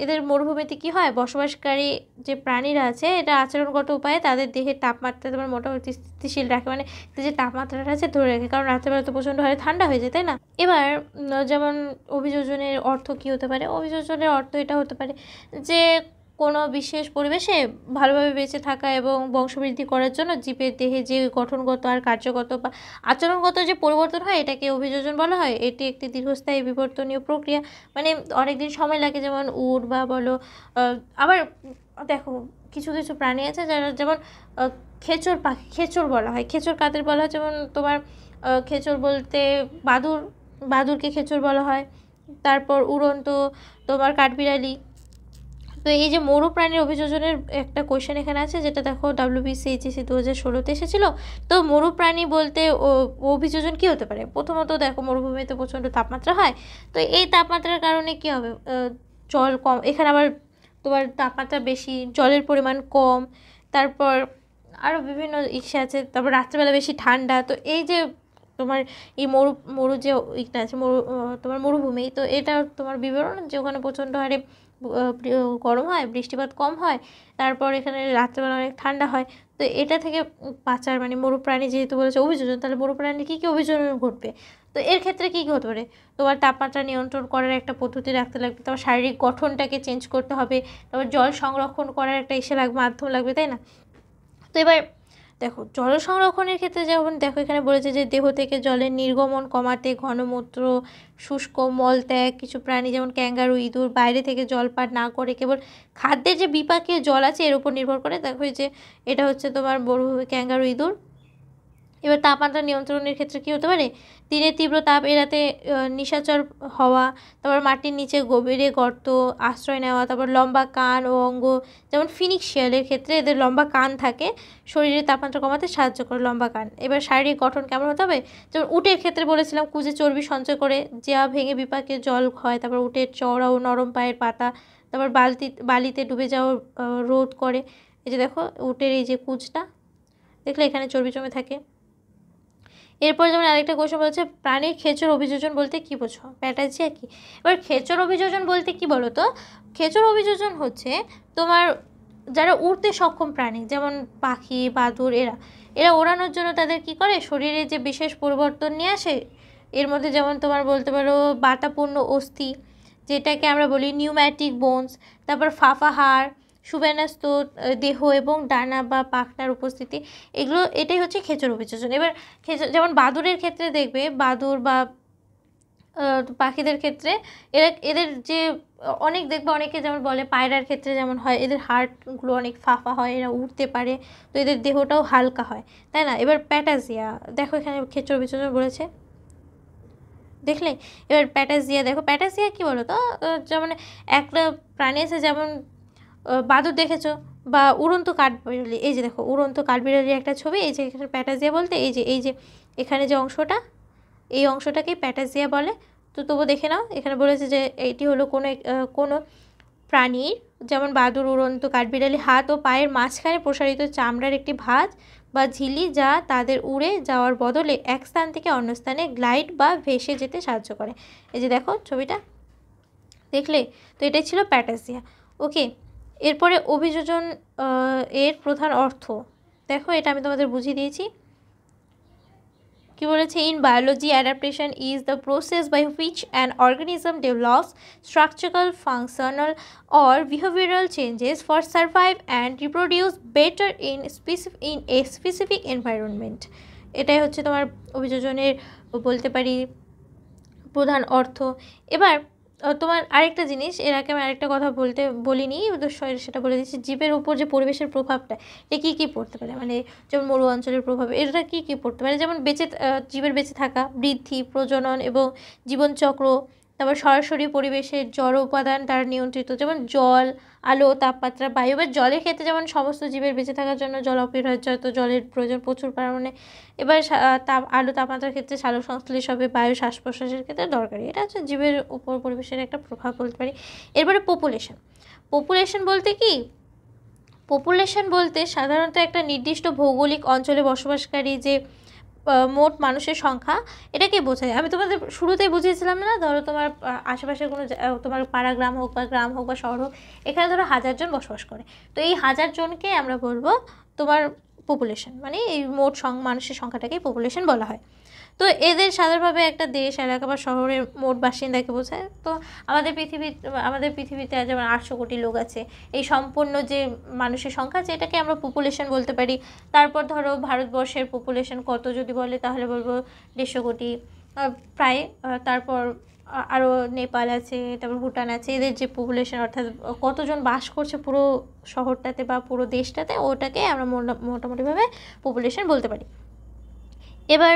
এদের মরুভূমিতে কী হয়, বসবাসকারী যে প্রাণীরা আছে এটা আচরণগত উপায়ে তাদের দেহের তাপমাত্রা তোমার মোটামুটি স্থিতিশীল রাখে, মানে যে তাপমাত্রাটা আছে ধরে রাখে, কারণ রাত্রেবেলা তো প্রচণ্ড হারে ঠান্ডা হয়ে যায়, তাই না। এবার যেমন অভিযোজনের অর্থ কী হতে পারে, অভিযোজনের অর্থ এটা হতে পারে যে কোনো বিশেষ পরিবেশে ভালোভাবে বেঁচে থাকা এবং বংশবৃদ্ধি করার জন্য জীবের দেহে যে গঠনগত আর কার্যগত বা আচরণগত যে পরিবর্তন হয় এটাকে অভিযোজন বলা হয়। এটি একটি দীর্ঘস্থায়ী বিবর্তনীয় প্রক্রিয়া, মানে অনেক দিন সময় লাগে, যেমন উট বা বলো। আবার দেখো কিছু কিছু প্রাণী আছে যারা যেমন খেচর পাখি, খেচর বলা হয়, খেচর কাদের বলা হয়, যেমন তোমার খেচর বলতে বাদুরকে খেচর বলা হয়। তারপর উড়ন্ত তোমার কাঠবিড়ালি। তো এই যে মরু প্রাণীর অভিযোজনের একটা কোয়েশ্চেন এখানে আছে, যেটা দেখো WBCS HSC 2016-তে এসেছিলো। তো মরু প্রাণী বলতে অভিযোজন কী হতে পারে, প্রথমত দেখো মরুভূমিতে প্রচণ্ড তাপমাত্রা হয়, তো এই তাপমাত্রার কারণে কী হবে, জল কম, এখানে আবার তোমার তাপমাত্রা বেশি, জলের পরিমাণ কম, তারপর আরও বিভিন্ন ইচ্ছে আছে, তারপর রাত্রেবেলা বেশি ঠান্ডা। তো এই যে তোমার এই মরু যে ইটা আছে তোমার মরুভূমি, তো এটা তোমার বিবরণ যে ওখানে প্রচণ্ড হারে গরম হয়, বৃষ্টিপাত কম হয়, তারপর এখানে রাত্রেবেলা অনেক ঠান্ডা হয়। তো এটা থেকে বাঁচার মানে মরুপ্রাণী যেহেতু বলেছে অভিযোজন, তাহলে মরুপ্রাণীর কী কী অভিযোজন ঘটবে, তো এর ক্ষেত্রে কী কী হতে পারে, তোমার তাপমাত্রা নিয়ন্ত্রণ করার একটা পদ্ধতি রাখতে লাগবে, তারপর শারীরিক গঠনটাকে চেঞ্জ করতে হবে, তারপর জল সংরক্ষণ করার একটা মাধ্যম লাগবে, তাই না। তো এবার দেখো জল সংরক্ষণের ক্ষেত্রে যেমন দেখো এখানে বলেছে যে দেহ থেকে জলের নির্গমন কমাতে ঘনমূত্র, শুষ্ক মলত্যাগ, কিছু প্রাণী যেমন ক্যাঙ্গারু, ইঁদুর বাইরে থেকে জল পান না করে কেবল খাদ্যের যে বিপাকীয় জল আছে এর উপর নির্ভর করে। দেখো যে এটা হচ্ছে তোমার ক্যাঙ্গারু, ইঁদুর। এবার তাপমাত্রা নিয়ন্ত্রণের ক্ষেত্রে কী হতে পারে, দিনের তীব্র তাপ এড়াতে নিশাচর হওয়া, তারপর মাটির নিচে গভীরে গর্ত আশ্রয় নেওয়া, তারপর লম্বা কান ও অঙ্গ, যেমন ফিনিক্স শিয়ালের ক্ষেত্রে এদের লম্বা কান থাকে, শরীরের তাপমাত্রা কমাতে সাহায্য করে লম্বা কান। এবার শারীরিক গঠন কেমন হতে হবে, যেমন উটের ক্ষেত্রে বলেছিলাম কুঁজে চর্বি সঞ্চয় করে, যা ভেঙে বিপাকে জল হয়, তারপর উটের চওড়া ও নরম পায়ের পাতা, তারপর বালিতে ডুবে যাওয়া রোধ করে। এই যে দেখো উটের এই যে কুঁজটা দেখলে এখানে চর্বি জমে থাকে। এরপর যেমন আরেকটা কোশ্চেন বলছে প্রাণীর খেচর অভিযোজন বলতে কী বোঝো, প্যাটাজিয়া কি। এবার খেচর অভিযোজন বলতে কি বলো তো, খেচর অভিযোজন হচ্ছে তোমার যারা উড়তে সক্ষম প্রাণী যেমন পাখি, বাদুড়, এরা ওড়ানোর জন্য তাদের কি করে শরীরে যে বিশেষ পরিবর্তন নিয়ে আসে। এর মধ্যে যেমন তোমার বলতে পারো বাতাপূর্ণ অস্থি, যেটাকে আমরা বলি নিউম্যাটিক বোনস, তারপর ফাফা হাড়, সুবেনাস্ত দেহ এবং ডানা বা পাখনার উপস্থিতি, এটাই হচ্ছে খেচর অভিযোজন। এবার যেমন বাদুড়ের ক্ষেত্রে দেখবে, বাদুড় বা পাখিদের ক্ষেত্রে এদের যে অনেক দেখবে অনেকে যেমন বলে পায়রার ক্ষেত্রে যেমন হয়, এদের হাড়গুলো অনেক ফাঁপা হয়, এরা উঠতে পারে, তো এদের দেহটাও হালকা হয়, তাই না। এবার প্যাটাজিয়া দেখো এখানে খেচর অভিযোজন বলেছে দেখলে। এবার প্যাটাজিয়া দেখো, প্যাটাজিয়া কী বলো তো, যেমন একটা প্রাণী আছে যেমন বাদুড় দেখেছো, বা উড়ন্ত কাঠবিড়ালি, এই যে দেখো উড়ন্ত কাঠবিড়ালির একটা ছবি, এই যে এখানে প্যাটাজিয়া বলতে এই যে এখানে যে অংশটা, এই অংশটাকেই প্যাটাজিয়া বলে। তো তবু দেখে নাও, এখানে বলেছে যে এটি হলো কোনো প্রাণীর, যেমন বাদুড়, উড়ন্ত কাঠবিড়ালি, হাত ও পায়ের মাঝখানে প্রসারিত চামড়ার একটি ভাঁজ বা ঝিলি, যা তাদের উড়ে যাওয়ার বদলে এক স্থান থেকে অন্য স্থানে গ্লাইড বা ভেসে যেতে সাহায্য করে। এই যে দেখো ছবিটা দেখলে, তো এটাই ছিল প্যাটাজিয়া। ওকে, এরপরে অভিযোজন এর প্রধান অর্থ দেখো, এটা আমি তোমাদের বুঝিয়ে দিয়েছি। কি বলেছে, in biology adaptation is the process by which an organism develops structural, functional or behavioural changes for survive and reproduce better in a specific environment. এটাই হচ্ছে তোমার অভিযোজনের বলতে পারি প্রধান অর্থ। এবার তোমার আরেকটা জিনিস, এর আগে আমি আরেকটা কথা বলিনি, সেটা বলে দিচ্ছি, জীবের উপর যে পরিবেশের প্রভাবটা, এটা কী কী পড়তে পারে, মানে যেমন মরু অঞ্চলের প্রভাব, এটা কী কী পড়তে পারে, যেমন জীবের বেঁচে থাকা, বৃদ্ধি, প্রজনন এবং জীবনচক্র, তারপর সরাসরি পরিবেশের জড় উপাদান দ্বারা নিয়ন্ত্রিত, যেমন জল, আলো, তাপমাত্রা, বায়ু। এবার জলের ক্ষেত্রে যেমন সমস্ত জীবের বেঁচে থাকার জন্য জল অপরিহার্য, তো জলের প্রয়োজন প্রচুর পরিমাণে। এবার আলো, তাপমাত্রার ক্ষেত্রে সালোক সংশ্লেষ হবে, বায়ু শ্বাস প্রশ্বাসের ক্ষেত্রে দরকারি। এটা হচ্ছে জীবের উপর পরিবেশের একটা প্রভাব বলতে পারি। এরপরে পপুলেশন বলতে কি, পপুলেশন বলতে সাধারণত একটা নির্দিষ্ট ভৌগোলিক অঞ্চলে বসবাসকারী যে মোট মানুষের সংখ্যা, এটাকে বোঝায়। আমি তোমাদের শুরুতেই বুঝিয়েছিলাম না, ধরো তোমার আশেপাশে কোনো তোমার পাড়া গ্রাম হোক বা শহর হোক, এখানে ধরো 1000 জন বসবাস করে, তো এই 1000 জনকে আমরা বলবো তোমার পপুলেশন, মানে এই মোট মানুষের সংখ্যাটাকেই পপুলেশন বলা হয়। তো এদের সাধারণভাবে একটা দেশ, এলাকা বা শহরের মোট বাসিন্দাকে বোঝায়। তো আমাদের পৃথিবীতে যেমন 800 কোটি লোক আছে, এই সম্পূর্ণ যে মানুষের সংখ্যা আছে, এটাকে আমরা পপুলেশন বলতে পারি। তারপর ধরো ভারতবর্ষের পপুলেশন কত যদি বলে, তাহলে বলবো 150 কোটি প্রায়। তারপর আরও নেপাল আছে, তারপর ভুটান আছে, এদের যে পপুলেশন, অর্থাৎ কতজন বাস করছে পুরো শহরটাতে বা পুরো দেশটাতে, ওটাকে আমরা মোটামুটিভাবে পপুলেশন বলতে পারি। এবার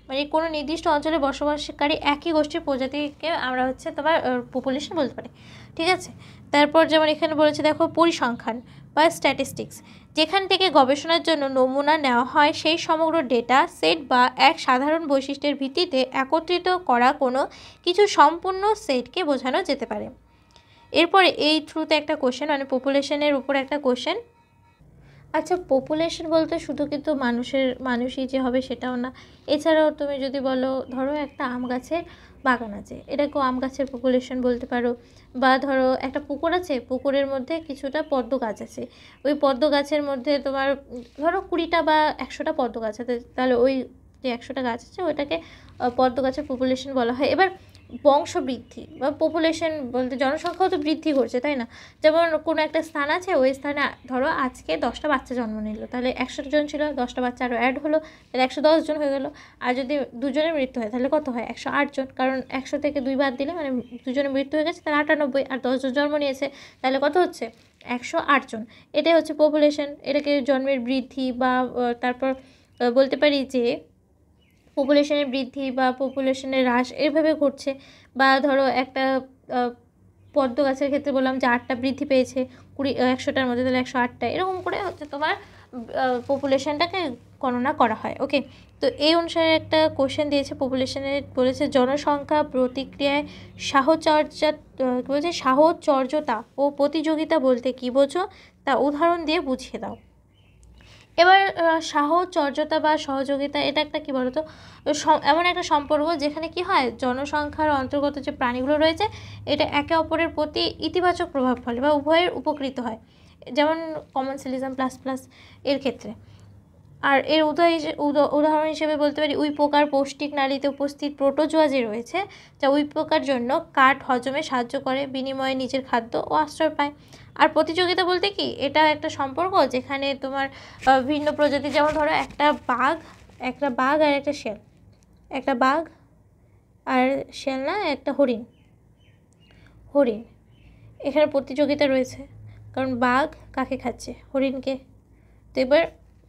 মানে কোনো নির্দিষ্ট অঞ্চলে বসবাসকারী একই গোষ্ঠীর প্রজাতিকে আমরা হচ্ছে তোমার পপুলেশন বলতে পারি, ঠিক আছে। তারপর যেমন এখানে বলেছে দেখো, পরিসংখ্যান বা স্ট্যাটিস্টিক্স, যেখান থেকে গবেষণার জন্য নমুনা নেওয়া হয়, সেই সমগ্র ডেটা সেট বা এক সাধারণ বৈশিষ্ট্যের ভিত্তিতে একত্রিত করা কোনো কিছু সম্পূর্ণ সেটকে বোঝানো যেতে পারে। এরপরে এই থ্রুতে একটা কোশ্চেন, মানে পপুলেশনের উপর একটা কোশ্চেন। আচ্ছা, পপুলেশন বলতে শুধু কিন্তু মানুষই যে হবে সেটাও না। এছাড়াও তুমি যদি বলো, ধরো একটা আম গাছের বাগান আছে, এটাকেও আম গাছের পপুলেশন বলতে পারো। বা ধরো একটা পুকুর আছে, পুকুরের মধ্যে কিছুটা পদ্ম গাছ আছে, ওই পদ্ম গাছের মধ্যে তোমার ধরো 20টা বা 100টা পদ্ম গাছ আছে, তাহলে ওই যে 100টা গাছ আছে ওইটাকে পদ্ম গাছের পপুলেশন বলা হয়। এবার বংশবৃদ্ধি বা পপুলেশন বলতে জনসংখ্যাও তো বৃদ্ধি করছে, তাই না? যেমন কোনো একটা স্থান আছে, ওই স্থানে ধরো আজকে 10টা বাচ্চা জন্ম নিল, তাহলে 100 জন ছিল, 10টা বাচ্চা আরও অ্যাড হলো, তাহলে 110 জন হয়ে গেলো। আর যদি 2 জনের মৃত্যু হয়, তাহলে কত হয়? 108 জন, কারণ 100 থেকে 2 বাদ দিলে মানে 2 জনের মৃত্যু হয়ে গেছে, তাহলে 98, আর 10 জন জন্ম নিয়েছে, তাহলে কত হচ্ছে? 108 জন। এটাই হচ্ছে পপুলেশন। এটাকে জন্মের বৃদ্ধি বা তারপর বলতে পারি যে পপুলেশনের বৃদ্ধি বা পপুলেশনের হ্রাস এভাবে ঘটছে। বা ধরো একটা পদ্ম গাছের ক্ষেত্রে বললাম যে 8টা বৃদ্ধি পেয়েছে 100টার মধ্যে, তাহলে 108টা, এরকম করে হচ্ছে তোমার পপুলেশনটাকে গণনা করা হয়। ওকে, তো এই অনুসারে একটা কোশ্চেন দিয়েছে পপুলেশনের, বলেছে জনসংখ্যা প্রতিক্রিয়ায় সাহচর্যতা ও প্রতিযোগিতা বলতে কী বোঝো, তা উদাহরণ দিয়ে বুঝিয়ে দাও। এবার সাহচর্যতা বা সহযোগিতা, এটা একটা কী বলতো, এমন একটা সম্পর্ক যেখানে কি হয়, জনসংখ্যার অন্তর্গত যে প্রাণীগুলো রয়েছে, এটা একে অপরের প্রতি ইতিবাচক প্রভাব ফেলে বা উভয়ের উপকৃত হয়, যেমন কমেন্সালিজম প্লাস এর ক্ষেত্রে। আর এর উদাহরণ হিসেবে বলতে পারি উইপোকার পৌষ্টিক নালীতে উপস্থিত প্রোটোজোয়া যে রয়েছে, যা উইপোকার জন্য কাঠ হজমে সাহায্য করে, বিনিময়ে নিজের খাদ্য ও আশ্রয় পায়। আর প্রতিযোগিতা বলতে কি, এটা একটা সম্পর্ক যেখানে তোমার ভিন্ন প্রজাতি, যেমন ধরো একটা বাঘ আর একটা শেয়াল, একটা বাঘ আর শেয়াল না, একটা হরিণ, এখানে প্রতিযোগিতা রয়েছে, কারণ বাঘ কাকে খাচ্ছে? হরিণকে। তো এবার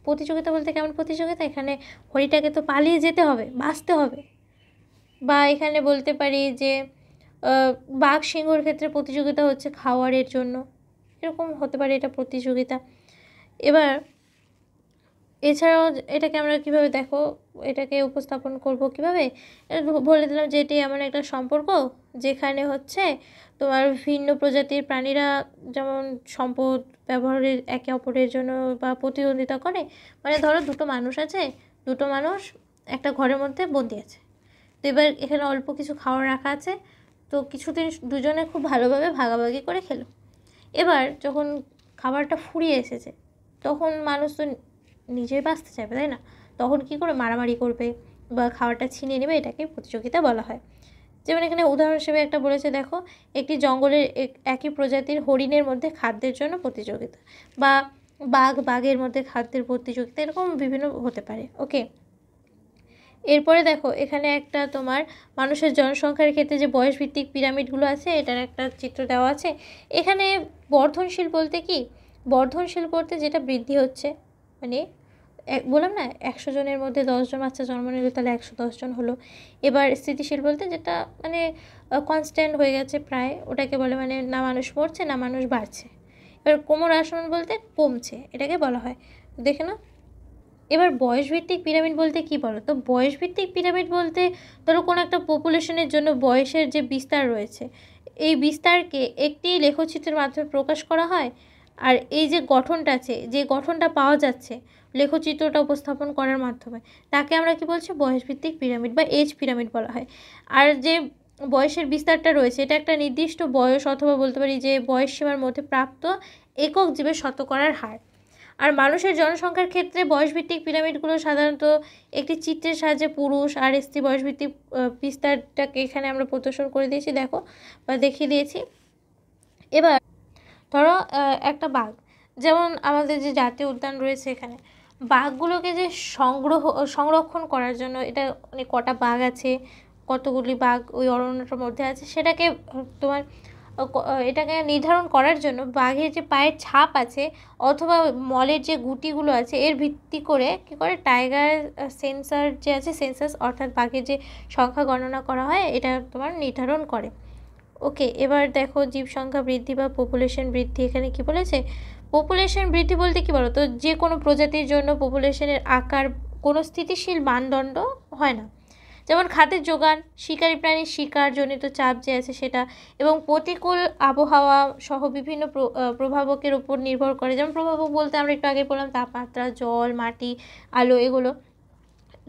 প্রতিযোগিতা বলতে কেমন প্রতিযোগিতা, এখানে হরিণটাকে তো পালিয়ে যেতে হবে, বাঁচতে হবে। বা এখানে বলতে পারি যে বাঘ সিংহর ক্ষেত্রে প্রতিযোগিতা হচ্ছে খাওয়ারের জন্য, এরকম হতে পারে এটা প্রতিযোগিতা। এবার এছাড়াও এটাকে আমরা কীভাবে দেখো, এটাকে উপস্থাপন করব কীভাবে, বলে দিলাম যে এটি এমন একটা সম্পর্ক যেখানে হচ্ছে তোমার ভিন্ন প্রজাতির প্রাণীরা যেমন সম্পদ ব্যবহারের একে অপরের জন্য বা প্রতিদ্বন্দ্বিতা করে। মানে ধরো দুটো মানুষ আছে, দুটো মানুষ একটা ঘরের মধ্যে বন্দি আছে, তো এবার এখানে অল্প কিছু খাবার রাখা আছে, তো কিছুদিন দুজনে খুব ভালোভাবে ভাগাভাগি করে খেলো। এবার যখন খাবারটা ফুরিয়ে এসেছে তখন মানুষ তো নিজেই বাঁচতে চাইবে, তাই না? তখন কী করে মারামারি করবে বা খাবারটা ছিনিয়ে নেবে, এটাকে প্রতিযোগিতা বলা হয়। যেমন এখানে উদাহরণ হিসেবে একটা বলেছে দেখো, একটি জঙ্গলের একই প্রজাতির হরিণের মধ্যে খাদ্যের জন্য প্রতিযোগিতা, বা বাঘের মধ্যে খাদ্যের প্রতিযোগিতা, এরকম বিভিন্ন হতে পারে। ওকে, এরপরে দেখো এখানে একটা তোমার মানুষের জনসংখ্যার ক্ষেত্রে যে বয়সভিত্তিক পিরামিডগুলো আছে এটার একটা চিত্র দেওয়া আছে। এখানে বর্ধনশীল বলতে কি, বর্ধনশীল করতে যেটা বৃদ্ধি হচ্ছে, মানে বললাম না 100 জনের মধ্যে 10 জন বাচ্চা জন্ম নিল তাহলে 110 জন হলো। এবার স্থিতিশীল বলতে যেটা মানে কনস্ট্যান্ট হয়ে গেছে প্রায়, ওটাকে বলে মানে না মানুষ মরছে না মানুষ বাড়ছে। এবার ক্রমহ্রাসমান বলতে কমছে, এটাকে বলা হয়। দেখে না, এবার বয়সভিত্তিক পিরামিড বলতে কি বলো তো, বয়সভিত্তিক পিরামিড বলতে ধরো কোনো একটা পপুলেশনের জন্য বয়সের যে বিস্তার রয়েছে, এই বিস্তারকে একটি লেখচিত্রের মাধ্যমে প্রকাশ করা হয়। আর এই যে গঠনটা আছে, যে গঠনটা পাওয়া যাচ্ছে লেখচিত্রটা উপস্থাপন করার মাধ্যমে, তাকে আমরা কি বলছি, বয়সভিত্তিক পিরামিড বা এজ পিরামিড বলা হয়। আর যে বয়সের বিস্তারটা রয়েছে এটা একটা নির্দিষ্ট বয়স অথবা বলতে পারি যে বয়স সীমার মধ্যে প্রাপ্ত একক জীবের শতকরার হার। আর মানুষের জনসংখ্যার ক্ষেত্রে বয়সভিত্তিক পিরামিডগুলো সাধারণত একটি চিত্রের সাহায্যে পুরুষ আর স্ত্রী বয়সভিত্তিক বিস্তারটাকে এখানে আমরা প্রদর্শন করে দিয়েছি, দেখো বা দেখিয়ে দিয়েছি। এবার ধরো একটা বাঘ, যেমন আমাদের যে জাতীয় উদ্যান রয়েছে এখানে বাঘগুলোকে যে সংরক্ষণ করার জন্য, এটা মানে কটা বাঘ আছে, কতগুলি বাঘ ওই অরণ্যটার মধ্যে আছে, সেটাকে তোমার এটাকে নির্ধারণ করার জন্য বাঘের যে পায়ের ছাপ আছে অথবা মলের যে গুটিগুলো আছে এর ভিত্তি করে কী করে টাইগার সেন্সার যে আছে, সেন্সাস অর্থাৎ বাঘের যে সংখ্যা গণনা করা হয় এটা তোমার নির্ধারণ করে। ওকে, এবার দেখো জীব সংখ্যা বৃদ্ধি বা পপুলেশন বৃদ্ধি, এখানে কি বলেছে, পপুলেশন বৃদ্ধি বলতে কি বলো তো, যে কোনো প্রজাতির জন্য পপুলেশনের আকার কোনো স্থিতিশীল মানদণ্ড হয় না। যেমন খাদ্যের যোগান, শিকারী প্রাণীর শিকারজনিত চাপ যে আছে সেটা, এবং প্রতিকূল আবহাওয়া সহ বিভিন্ন প্রভাবকের উপর নির্ভর করে। যেমন প্রভাবক বলতে আমরা একটু আগে বললাম তাপমাত্রা, জল, মাটি, আলো, এগুলো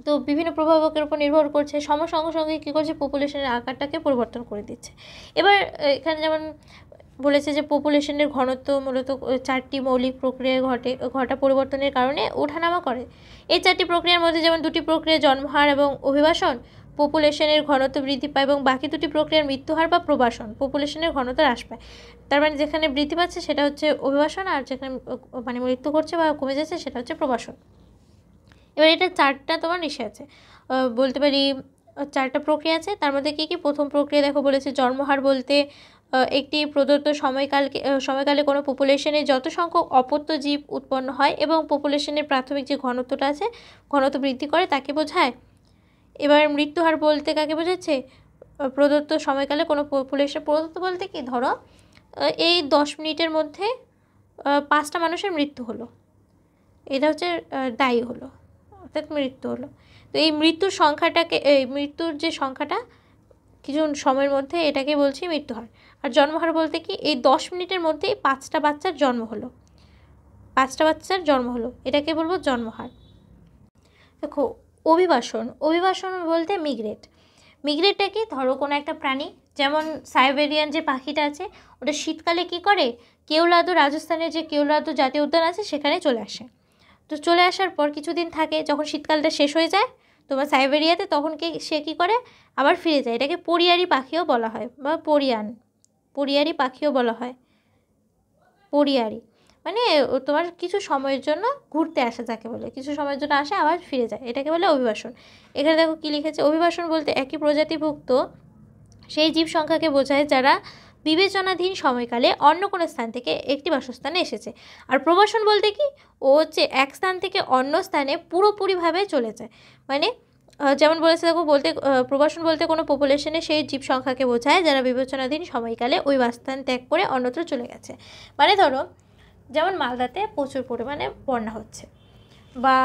তো বিভিন্ন প্রভাবকের উপর নির্ভর করছে। সময়ের সঙ্গে সঙ্গে কী করছে, পপুলেশনের আকারটাকে পরিবর্তন করে দিচ্ছে। এবার এখানে যেমন বলেছে যে পপুলেশনের ঘনত্ব মূলত 4টি মৌলিক প্রক্রিয়ায় ঘটা পরিবর্তনের কারণে ওঠানামা করে। এই 4টি প্রক্রিয়ার মধ্যে যেমন 2টি প্রক্রিয়া জন্মহার এবং অভিবাসন, পপুলেশনের ঘনত্ব বৃদ্ধি পায়, এবং বাকি 2টি প্রক্রিয়ার মৃত্যুহার বা প্রবাসন, পপুলেশনের ঘনত্ব হ্রাস পায়। তার মানে যেখানে বৃদ্ধি পাচ্ছে সেটা হচ্ছে অভিবাসন, আর যেখানে মানে মৃত্যু করছে বা কমে যাচ্ছে সেটা হচ্ছে প্রবাসন। এবার এটা 4টা তোমার নিশে আছে, বলতে পারি 4টা প্রক্রিয়া আছে। তার মধ্যে কী কী, প্রথম প্রক্রিয়া দেখো বলেছে জন্মহার বলতে একটি প্রদত্ত সময়কালে কোনো পপুলেশনে যত সংখ্যক অপত্য জীব উৎপন্ন হয় এবং পপুলেশনের প্রাথমিক যে ঘনত্বটা আছে ঘনত্ব বৃদ্ধি করে তাকে বোঝায়। এবার মৃত্যুহার বলতে কাকে বোঝাচ্ছে, প্রদত্ত সময়কালে কোনো পপুলেশন, প্রদত্ত বলতে কি ধরো এই 10 মিনিটের মধ্যে 5টা মানুষের মৃত্যু হলো, এটা হচ্ছে দায়ী হলো, অর্থাৎ মৃত্যু হলো। তো এই মৃত্যুর সংখ্যাটাকে, এই মৃত্যুর যে সংখ্যাটা কিছু সময়ের মধ্যে, এটাকে বলছি মৃত্যুহার। আর জন্মহার বলতে কি এই 10 মিনিটের মধ্যেই 5টা বাচ্চার জন্ম হলো, 5টা বাচ্চার জন্ম হলো, এটাকে বলবো জন্মহার। দেখো অভিবাসন বলতে মিগ্রেটটা কি, ধরো কোনো একটা প্রাণী, যেমন সাইবেরিয়ান যে পাখিটা আছে ওটা শীতকালে কি করে, কেওলাদু, রাজস্থানের যে কেওলাদু জাতীয় উদ্যান আছে সেখানে চলে আসে। তো চলে আসার পর কিছুদিন থাকে, যখন শীতকালটা শেষ হয়ে যায় তোমার সাইবেরিয়াতে, তখন সে কী করে আবার ফিরে যায়। এটাকে পরিয়ারি পাখিও বলা হয় বা পরিয়ারি পাখিও বলা হয়। পরিয়ারি মানে তোমার কিছু সময়ের জন্য ঘুরতে আসে, যাকে বলে কিছু সময়ের জন্য আসে আবার ফিরে যায়, এটাকে বলে অভিবাসন। এখানে দেখো কী লিখেছে, অভিবাসন বলতে একই প্রজাতিভুক্ত সেই জীব সংখ্যাকে বোঝায় যারা বিবেচনাধীন সময়কালে অন্য কোনো স্থান থেকে একটি বাসস্থানে এসেছে। আর প্রবাসন বলতে কি, ও হচ্ছে এক স্থান থেকে অন্য স্থানে পুরোপুরিভাবে চলে যায়। মানে যেমন বলেছে দেখো, প্রবাসন বলতে কোনো পপুলেশনে সেই জীব সংখ্যাকে বোঝায় যারা বিবেচনাধীন সময়কালে ওই বাসস্থান ত্যাগ করে অন্যত্র চলে গেছে। মানে ধরো যেমন মালদাতে প্রচুর পরিমাণে বন্যা হচ্ছে, বা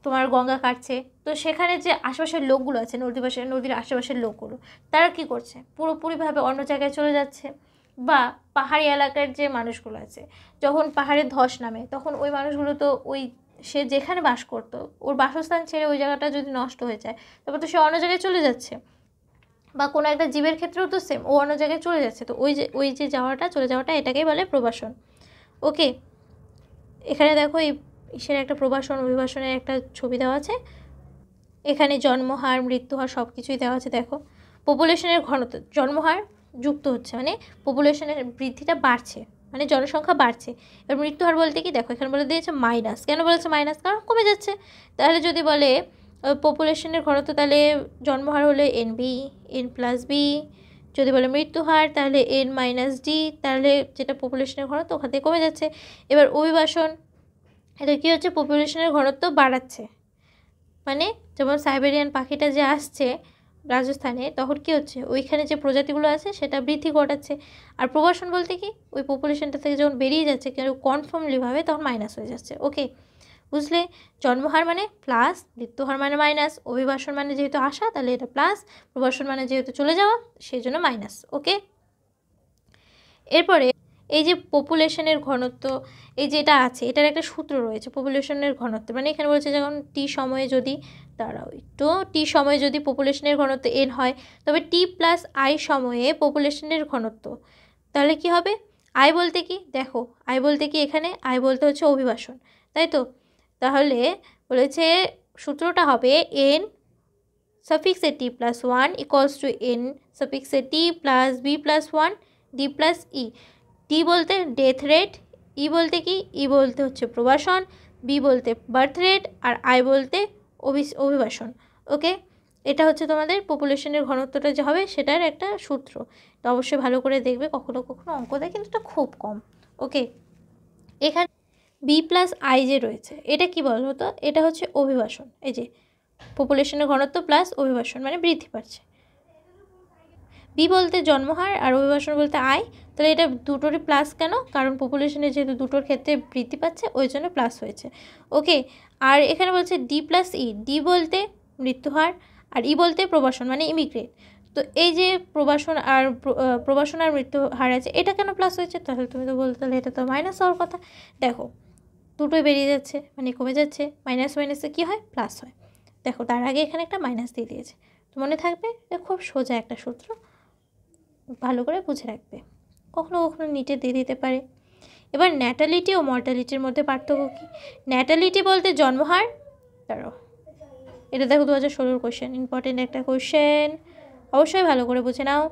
তোমার গঙ্গা কাটছে, তো সেখানে যে আশেপাশের লোকগুলো আছে, নদীর আশেপাশের লোকগুলো, তারা কি করছে, পুরোপুরিভাবে অন্য জায়গায় চলে যাচ্ছে। বা পাহাড়ি এলাকার যে মানুষগুলো আছে, যখন পাহাড়ে ধস নামে তখন ওই মানুষগুলো তো সে যেখানে বাস করতো ওর বাসস্থান ছেড়ে ওই জায়গাটা যদি নষ্ট হয়ে যায়, তারপর তো সে অন্য জায়গায় চলে যাচ্ছে। বা কোনো একটা জীবের ক্ষেত্রেও তো সেম, ও অন্য জায়গায় চলে যাচ্ছে, তো ওই যে চলে যাওয়াটা এটাকেই বলে প্রবাসন। ওকে, এখানে দেখো এই ইসের একটা প্রবাসন অভিবাসনের একটা ছবি দেওয়া আছে। এখানে জন্মহার, মৃত্যুহার সব কিছুই দেওয়া আছে। দেখো পপুলেশনের ঘনত্ব, জন্মহার যুক্ত হচ্ছে মানে পপুলেশনের বৃদ্ধিটা বাড়ছে, মানে জনসংখ্যা বাড়ছে। এবার মৃত্যুহার বলতে কি, দেখো এখানে বলে দিয়েছে মাইনাস। কেন বলেছে মাইনাস? কারণ কমে যাচ্ছে। তাহলে যদি বলে পপুলেশনের ঘনত্ব, তাহলে জন্মহার হলে n+b, যদি বলে মৃত্যুহার তাহলে n-d, তাহলে যেটা পপুলেশনের ঘনত্ব ওখান থেকে কমে যাচ্ছে। এবার অভিবাসন, এটা কী হচ্ছে, পপুলেশনের ঘনত্ব বাড়াচ্ছে, মানে যেমন সাইবেরিয়ান পাখিটা যে আসছে রাজস্থানে, তখন কী হচ্ছে, ওইখানে যে প্রজাতিগুলো আছে সেটা বৃদ্ধি ঘটাচ্ছে। আর প্রবাসন বলতে কি, ওই পপুলেশনটা থেকে যখন বেরিয়ে যাচ্ছে কিন্তু কনফার্মলিভাবে, তখন মাইনাস হয়ে যাচ্ছে। ওকে, বুঝলে? জন্মহার মানে প্লাস, মৃত্যুহার মানে মাইনাস, অভিবাসন মানে যেহেতু আসা তাহলে এটা প্লাস, প্রবাসন মানে যেহেতু চলে যাওয়া সেই জন্য মাইনাস। ওকে, এরপরে এই যে পপুলেশনের ঘনত্ব, এই যে এটা আছে, এটার একটা সূত্র রয়েছে পপুলেশনের ঘনত্ব, মানে এখানে বলছে যখন টি সময়ে যদি, দাঁড়াও একটু, টি সময়ে যদি পপুলেশনের ঘনত্ব n হয়, তবে t+i সময়ে পপুলেশনের ঘনত্ব, তাহলে কি হবে? আই বলতে কি, দেখো আই বলতে কি, এখানে আই বলতে হচ্ছে অভিবাসন, তাই তো? তাহলে বলেছে সূত্রটা হবে n t+1 = n t+b+1 d+e। D বলতে ডেথ রেট, ই বলতে কি, ই বলতে হচ্ছে প্রবাসন, বি বলতে বার্থ রেট, আর আই বলতে অভিবাসন। ওকে, এটা হচ্ছে তোমাদের পপুলেশনের ঘনত্বটা যে হবে সেটার একটা সূত্র। তো অবশ্যই ভালো করে দেখবে, কখনো কখনো অঙ্ক দেয় কিন্তু এটা খুব কম। ওকে, এখানে b+i যে রয়েছে এটা কি বলো তো, এটা হচ্ছে অভিবাসন। এই যে পপুলেশনের ঘনত্ব প্লাস অভিবাসন মানে বৃদ্ধি পাচ্ছে। বি বলতে জন্মহার আর অভিবাসন বলতে আয়, তাহলে এটা দুটোরই প্লাস কেন? কারণ পপুলেশনে যেহেতু দুটোর ক্ষেত্রে বৃদ্ধি পাচ্ছে ওই জন্য প্লাস হয়েছে। ওকে, আর এখানে বলছে d+e, ডি বলতে মৃত্যুহার আর ই বলতে প্রবাসন মানে ইমিগ্রেট। তো এই যে প্রবাসন আর মৃত্যু হার আছে, এটা কেন প্লাস হয়েছে? তাহলে তুমি তো বলতে, তাহলে এটা তো মাইনাস হওয়ার কথা। দেখো দুটোই বেরিয়ে যাচ্ছে মানে কমে যাচ্ছে, মাইনাস মাইনাসে কী হয়? প্লাস হয়। দেখো তার আগে এখানে একটা মাইনাস দিয়ে দিয়েছে, তো মনে থাকবে, খুব সোজা একটা সূত্র, ভালো করে বুঝে রাখবে। কখনো কখনো নিটে দিয়ে দিতে পারে। এবার ন্যাটালিটি ও মর্টালিটির মধ্যে পার্থক্য কী? ন্যাটালিটি বলতে জন্মহার, দাঁড়াও এটা দেখো 2016 কোশ্চেন, ইম্পর্টেন্ট একটা কোশ্চেন, অবশ্যই ভালো করে বুঝে নাও।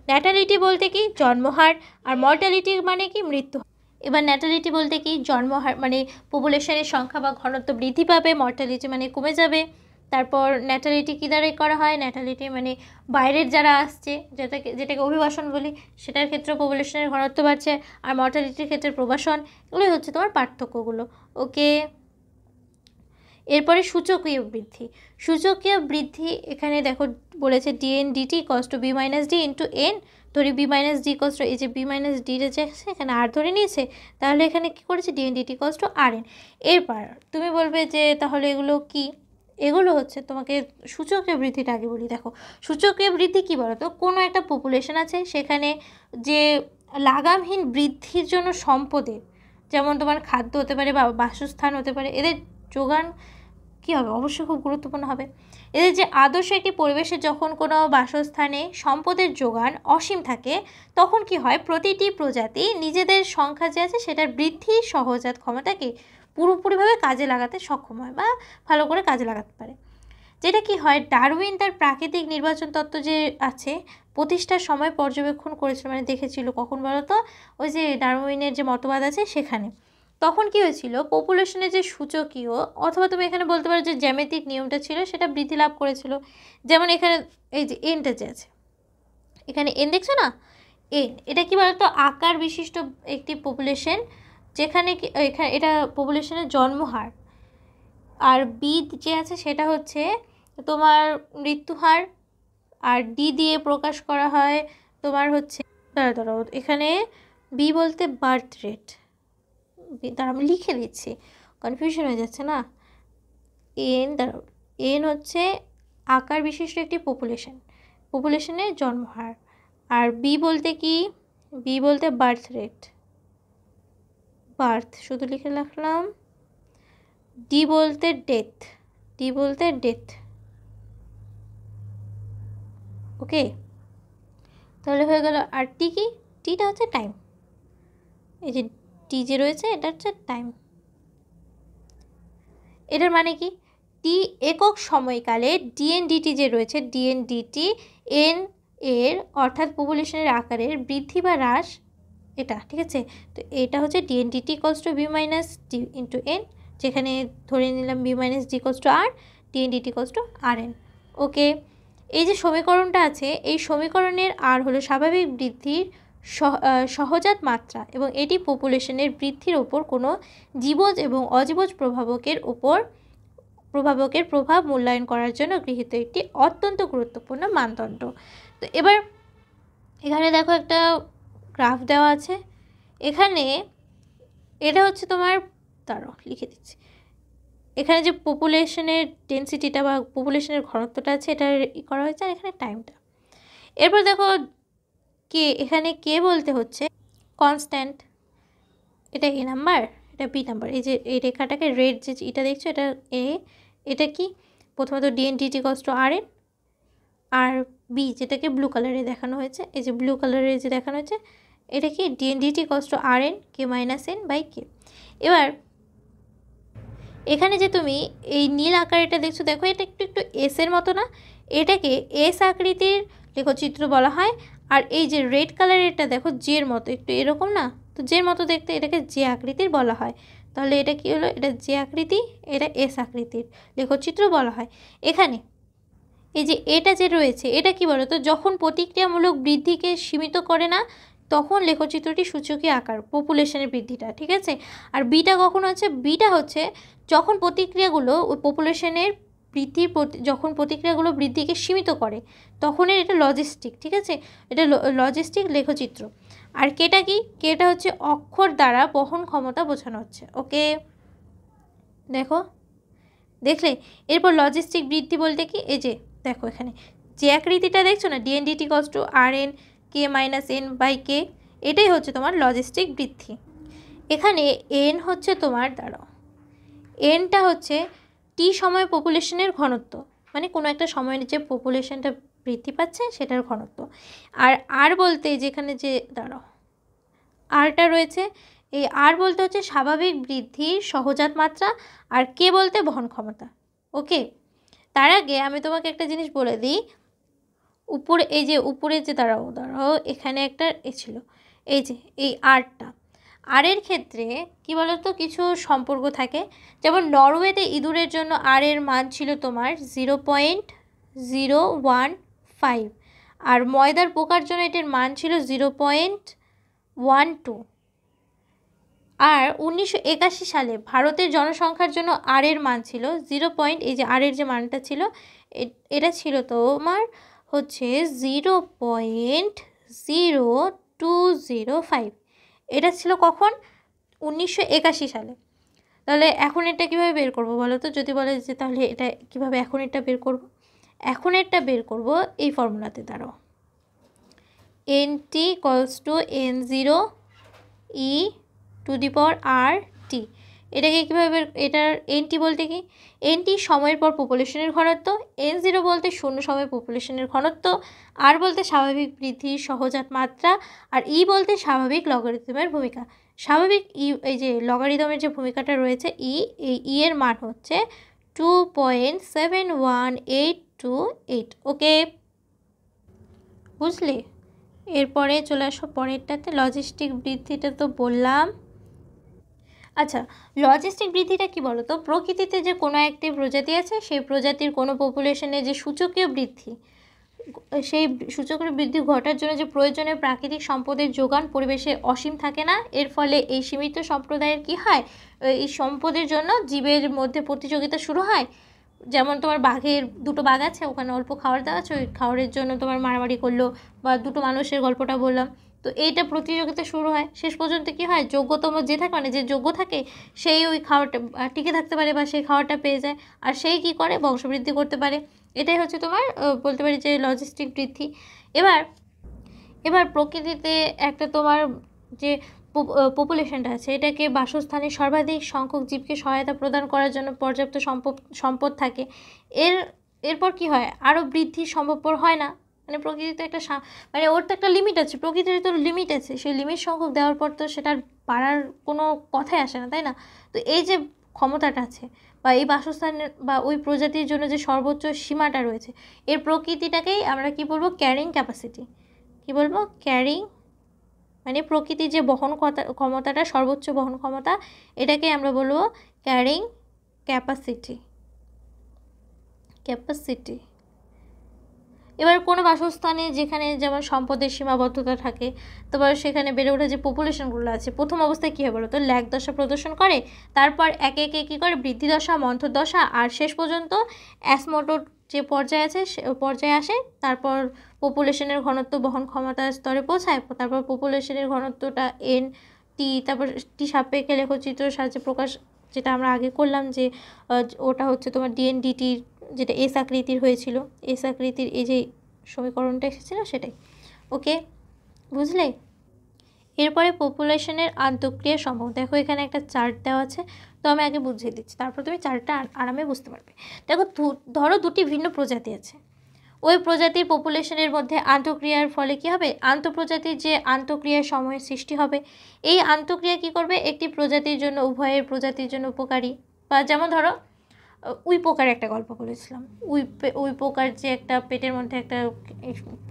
ন্যাটালিটি বলতে কি? জন্মহার। আর মর্টালিটি মানে কি? মৃত্যু। এবার ন্যাটালিটি বলতে কি? জন্মহার মানে পপুলেশনের সংখ্যা বা ঘনত্ব বৃদ্ধি পাবে, মর্টালিটি মানে কমে যাবে। তারপর ন্যাটালিটি কী দ্বারাই করা হয়? ন্যাটালিটি মানে বাইরের যারা আসছে, যেটাকে অভিবাসন বলি, সেটার ক্ষেত্রে পপুলেশনের ঘনত্ব বাড়ছে, আর মর্টালিটির ক্ষেত্রে প্রবাসন। এগুলোই হচ্ছে তোমার পার্থক্যগুলো। ওকে, এরপরে সূচকীয় বৃদ্ধি। সূচকীয় বৃদ্ধি এখানে দেখো বলেছে dn/dt = b-d * n, ধরি b-d = এই যে b-d যে আছে এখানে আর ধরে নিয়েছে, তাহলে এখানে কি করেছে dn/dt = rn। এরপর তুমি বলবে যে তাহলে এগুলো কি? এগুলো হচ্ছে তোমাকে সূচকীয় বৃদ্ধিটা আগে বলি। দেখো সূচকীয় বৃদ্ধি কী বলো তো, কোনো একটা পপুলেশন আছে সেখানে যে লাগামহীন বৃদ্ধির জন্য সম্পদের, যেমন তোমার খাদ্য হতে পারে বা বাসস্থান হতে পারে, এদের যোগান কী হবে? অবশ্যই খুব গুরুত্বপূর্ণ হবে। এদের যে আদর্শ একটি পরিবেশে যখন কোনো বাসস্থানে সম্পদের যোগান অসীম থাকে, তখন কি হয়? প্রতিটি প্রজাতি নিজেদের সংখ্যা যে আছে সেটার বৃদ্ধি সহজাত ক্ষমতাকে পুরোপুরিভাবে কাজে লাগাতে সক্ষম হয় বা ভালো করে কাজে লাগাতে পারে। যেটা কি হয়, ডারউইন তার প্রাকৃতিক নির্বাচন তত্ত্ব যে আছে প্রতিষ্ঠার সময় পর্যবেক্ষণ করেছিল, মানে দেখেছিল কখন বলো তো, ওই যে ডারউইনের যে মতবাদ আছে সেখানে। তখন কি হয়েছিল, পপুলেশনের যে সূচকীয় অথবা তুমি এখানে বলতে পারো যে জ্যামিতিক নিয়মটা ছিল সেটা বৃদ্ধি লাভ করেছিল। যেমন এখানে এই যে এনটা যে আছে, এখানে এন দেখছো না, এন এটা কি বলতো, আকার বিশিষ্ট একটি পপুলেশন, যেখানে এখানে এটা পপুলেশনের জন্মহার, আর বি যে আছে সেটা হচ্ছে তোমার মৃত্যুহার, আর ডি দিয়ে প্রকাশ করা হয় তোমার হচ্ছে, দাঁড়াও এখানে বি বলতে বার্থ রেট, তার আমি লিখে দিচ্ছি, কনফিউশন হয়ে যাচ্ছে না। এন দাঁড়াও, এন হচ্ছে আকার বিশিষ্ট একটি পপুলেশনের জন্মহার। আর বি বলতে কি, বি বলতে বার্থ রেট, বার্থ শুধু লিখে রাখলাম। ডি বলতে ডেথ, ডি বলতে ডেথ। ওকে, তাহলে হয়ে গেল। আর টি কি, টিটা হচ্ছে টাইম। এই যে টি যে রয়েছে এটা হচ্ছে টাইম। এটার মানে কি, টি একক সময়কালে ডিএনডিটি যে রয়েছে, ডিএনডিটি এন এর অর্থাৎ পপুলেশনের আকারের বৃদ্ধি বা হ্রাস, এটা ঠিক আছে। তো এটা হচ্ছে DNDT equals to B minus D into N, যেখানে ধরে নিলাম B minus D equals to R, DNDT equals to R N. Okay, এই যে সমীকরণটা আছে, এই সমীকরণের আর হলো স্বাভাবিক বৃদ্ধির সহজাত মাত্রা এবং এটি পপুলেশনের বৃদ্ধির ওপর কোনো জীবজ এবং অজীবজ প্রভাবকের প্রভাব মূল্যায়ন করার জন্য গৃহীত একটি অত্যন্ত গুরুত্বপূর্ণ মানদণ্ড। তো এবার এখানে দেখো একটা গ্রাফ দেওয়া আছে। এখানে এটা হচ্ছে তোমার, দাঁড়াও লিখে দিচ্ছি, এখানে যে পপুলেশনের ডেন্সিটিটা বা পপুলেশনের ঘনত্বটা আছে এটা করা হয়েছে, আর এখানে টাইমটা। এরপর দেখো কে, এখানে কে বলতে হচ্ছে কনস্ট্যান্ট, এটা এ নাম্বার, এটা বি নাম্বার। এই যে এই রেখাটাকে রেড যে এটা দেখছো, এটা এ, এটা কি প্রথমত d n d t equals to R N, আর বি যেটাকে ব্লু কালারে দেখানো হয়েছে, এই যে ব্লু কালারে যে দেখানো হয়েছে এটা কি DNDT equals to R N K minus N by K. এবার এখানে যে তুমি এই নীল আকারেটা দেখছো, দেখো এটা একটু একটু এসের মতো না, এটাকে এস আকৃতির লেখচিত্র বলা হয়। আর এই যে রেড কালারেরটা দেখো জের মতো, একটু এরকম না, তো জের মতো দেখতে, এটাকে জে আকৃতির বলা হয়। তাহলে এটা কি হলো, এটা জে আকৃতি, এটা এস আকৃতির লেখচিত্র বলা হয়। এখানে এই যে এটা যে রয়েছে এটা কি বলো তো, যখন প্রতিক্রিয়ামূলক বৃদ্ধিকে সীমিত করে না তখন লেখচিত্রটি সূচকীয় আকার, পপুলেশনের বৃদ্ধিটা, ঠিক আছে। আর বিটা কখন হচ্ছে, বিটা হচ্ছে যখন প্রতিক্রিয়াগুলো ওই পপুলেশনের বৃদ্ধির যখন প্রতিক্রিয়াগুলো বৃদ্ধিকে সীমিত করে তখনের এটা লজিস্টিক, ঠিক আছে, এটা লজিস্টিক লেখচিত্র। আর কেটা কি, কেটা হচ্ছে অক্ষর দ্বারা বহন ক্ষমতা বোঝানো হচ্ছে। ওকে, দেখো দেখলে। এরপর লজিস্টিক বৃদ্ধি বলতে কি, এই যে দেখো এখানে যে আকৃতিটা দেখছো না, DNDT equals to R N K minus N by K, এটাই হচ্ছে তোমার লজিস্টিক বৃদ্ধি। এখানে এন হচ্ছে তোমার, দাঁড়াও, এনটা হচ্ছে টি সময় পপুলেশনের ঘনত্ব, মানে কোনো একটা সময়ের যে পপুলেশনটা বৃদ্ধি পাচ্ছে সেটার ঘনত্ব। আর আর বলতে যেখানে যে, দাঁড়াও, আরটা রয়েছে, এই আর বলতে হচ্ছে স্বাভাবিক বৃদ্ধির সহজাত মাত্রা, আর কে বলতে বহন ক্ষমতা। ওকে, তার আগে আমি তোমাকে একটা জিনিস বলে দিই, উপরে এই যে উপরে যে, দাঁড়াও দাঁড়াও, এখানে একটা এ ছিল, এই যে এই আরটা, আরের ক্ষেত্রে কি বলতো কিছু সম্পর্ক থাকে। যেমন নরওয়েতে ইঁদুরের জন্য আর এর মান ছিল তোমার 0.015, আর ময়দার পোকার জন্য এটার মান ছিল 0.12। আর 1981 সালে ভারতের জনসংখ্যার জন্য আর এর মান ছিল 0. এই যে আর এর যে মানটা ছিল এটা ছিল তোমার হচ্ছে 0.0205। এটা ছিল কখন, 1981 সালে। তাহলে এখন এটা কীভাবে বের করবো বলো তো, যদি বলে যে তাহলে এটা কীভাবে এখন এটা বের করব, এখন এটা বের করব এই ফর্মুলাতে, দাঁড়াও, NT equals to N0 E to the power R T. এটাকে কীভাবে, এটার এনটি বলতে কি, এনটি সময়ের পর পপুলেশনের ঘনত্ব, N0 বলতে শূন্য সময় পপুলেশনের ঘনত্ব, আর বলতে স্বাভাবিক বৃদ্ধির সহজাত মাত্রা, আর ই বলতে স্বাভাবিক লগারিদমের ভূমিকা। স্বাভাবিক ই, এই যে লগারিদমের যে ভূমিকাটা রয়েছে ই, এই ই এর মান হচ্ছে 2.71828। ওকে, বুঝলে। এরপরে চলে আসো পরেরটাতে, লজিস্টিক বৃদ্ধিটা তো বললাম। আচ্ছা, লজিস্টিক বৃদ্ধিটা কি বলো তো, প্রকৃতিতে যে কোনো একটি প্রজাতি আছে সেই প্রজাতির কোনো পপুলেশনে যে সূচকীয় বৃদ্ধি, সেই সূচকীয় বৃদ্ধি ঘটার জন্য যে প্রয়োজনীয় প্রাকৃতিক সম্পদের যোগান পরিবেশে অসীম থাকে না। এর ফলে এই সীমিত সম্প্রদায়ের কি হয়, এই সম্পদের জন্য জীবের মধ্যে প্রতিযোগিতা শুরু হয়। যেমন তোমার বাঘের দুটো বাঘ আছে, ওখানে অল্প খাবার দেওয়া আছে, ওই খাবারের জন্য তোমার মারামারি করলো, বা দুটো মানুষের গল্পটা বললাম, তো এইটা প্রতিযোগিতা শুরু হয়, শেষ পর্যন্ত কি হয়, যোগ্যতম যে থাকে মানে যে যোগ্য থাকে সেই ওই খাওয়াটা টিকে থাকতে পারে বা সেই খাওয়াটা পেয়ে যায়, আর সেই কি করে বংশবৃদ্ধি করতে পারে। এটাই হচ্ছে তোমার বলতে পারি যে লজিস্টিক বৃদ্ধি। এবার এবার প্রকৃতিতে একটা তোমার যে পপুলেশনটা আছে এটাকে বাসস্থানে সর্বাধিক সংখ্যক জীবকে সহায়তা প্রদান করার জন্য পর্যাপ্ত সম্পদ থাকে। এরপর কি হয়, আরও বৃদ্ধি সম্ভবপর হয় না। মানে প্রকৃতিতে একটা মানে ওর তো একটা লিমিট আছে, প্রকৃতির তো লিমিট আছে, সেই লিমিট সংখ্যক দেওয়ার পর তো সেটার বাড়ার কোনো কথাই আসে না, তাই না? তো এই যে ক্ষমতাটা আছে বা এই বাসস্থানের বা ওই প্রজাতির জন্য যে সর্বোচ্চ সীমাটা রয়েছে, এর প্রকৃতিটাকেই আমরা কি বলবো, ক্যারিং ক্যাপাসিটি। কি বলবো, ক্যারিং, মানে প্রকৃতির যে বহন ক্ষমতাটা, সর্বোচ্চ বহন ক্ষমতা, এটাকে আমরা বলবো ক্যারিং ক্যাপাসিটি। এবার কোনো বাসস্থানে যেখানে যেমন সম্পদের সীমাবদ্ধতা থাকে, তারপর সেখানে বেড়ে ওঠা যে পপুলেশনগুলো আছে, প্রথম অবস্থায় কী হয় বলো তো, ল্যাগ দশা প্রদর্শন করে, তারপর একে একে কী করে, বৃদ্ধি দশা, মন্থর দশা, আর শেষ পর্যন্ত অ্যাসমোটোর যে পর্যায়ে আছে সে পর্যায়ে আসে। তারপর পপুলেশনের ঘনত্ব বহন ক্ষমতার স্তরে পৌঁছায়, তারপর পপুলেশনের ঘনত্বটা এন টি, তারপর টি সাপেক্ষে লেখচিত্রের সাহায্যে প্রকাশ, যেটা আমরা আগে করলাম যে ওটা হচ্ছে তোমার ডিএনডিটির যেটা এস আকৃতির হয়েছিল, এস আকৃতির এই যে সমীকরণটা এসেছিলো সেটাই। ওকে, বুঝলে? এরপরে পপুলেশনের আন্তঃক্রিয়া সম্ভব। দেখো এখানে একটা চার্ট দেওয়া আছে, তো আমি আগে বুঝিয়ে দিচ্ছি, তারপর তুমি চার্টটা আরামে বুঝতে পারবে। দেখো ধরো দুটি ভিন্ন প্রজাতি আছে, ওই প্রজাতির পপুলেশনের মধ্যে আন্তঃক্রিয়ার ফলে কি হবে, আন্তঃপ্রজাতির যে আন্তঃক্রিয়ার সময়ের সৃষ্টি হবে। এই আন্তঃক্রিয়া কি করবে, একটি প্রজাতির জন্য উভয়ের প্রজাতির জন্য উপকারী। বা যেমন ধরো উই পোকার একটা গল্প বলেছিলাম, উই পোকার যে একটা পেটের মধ্যে একটা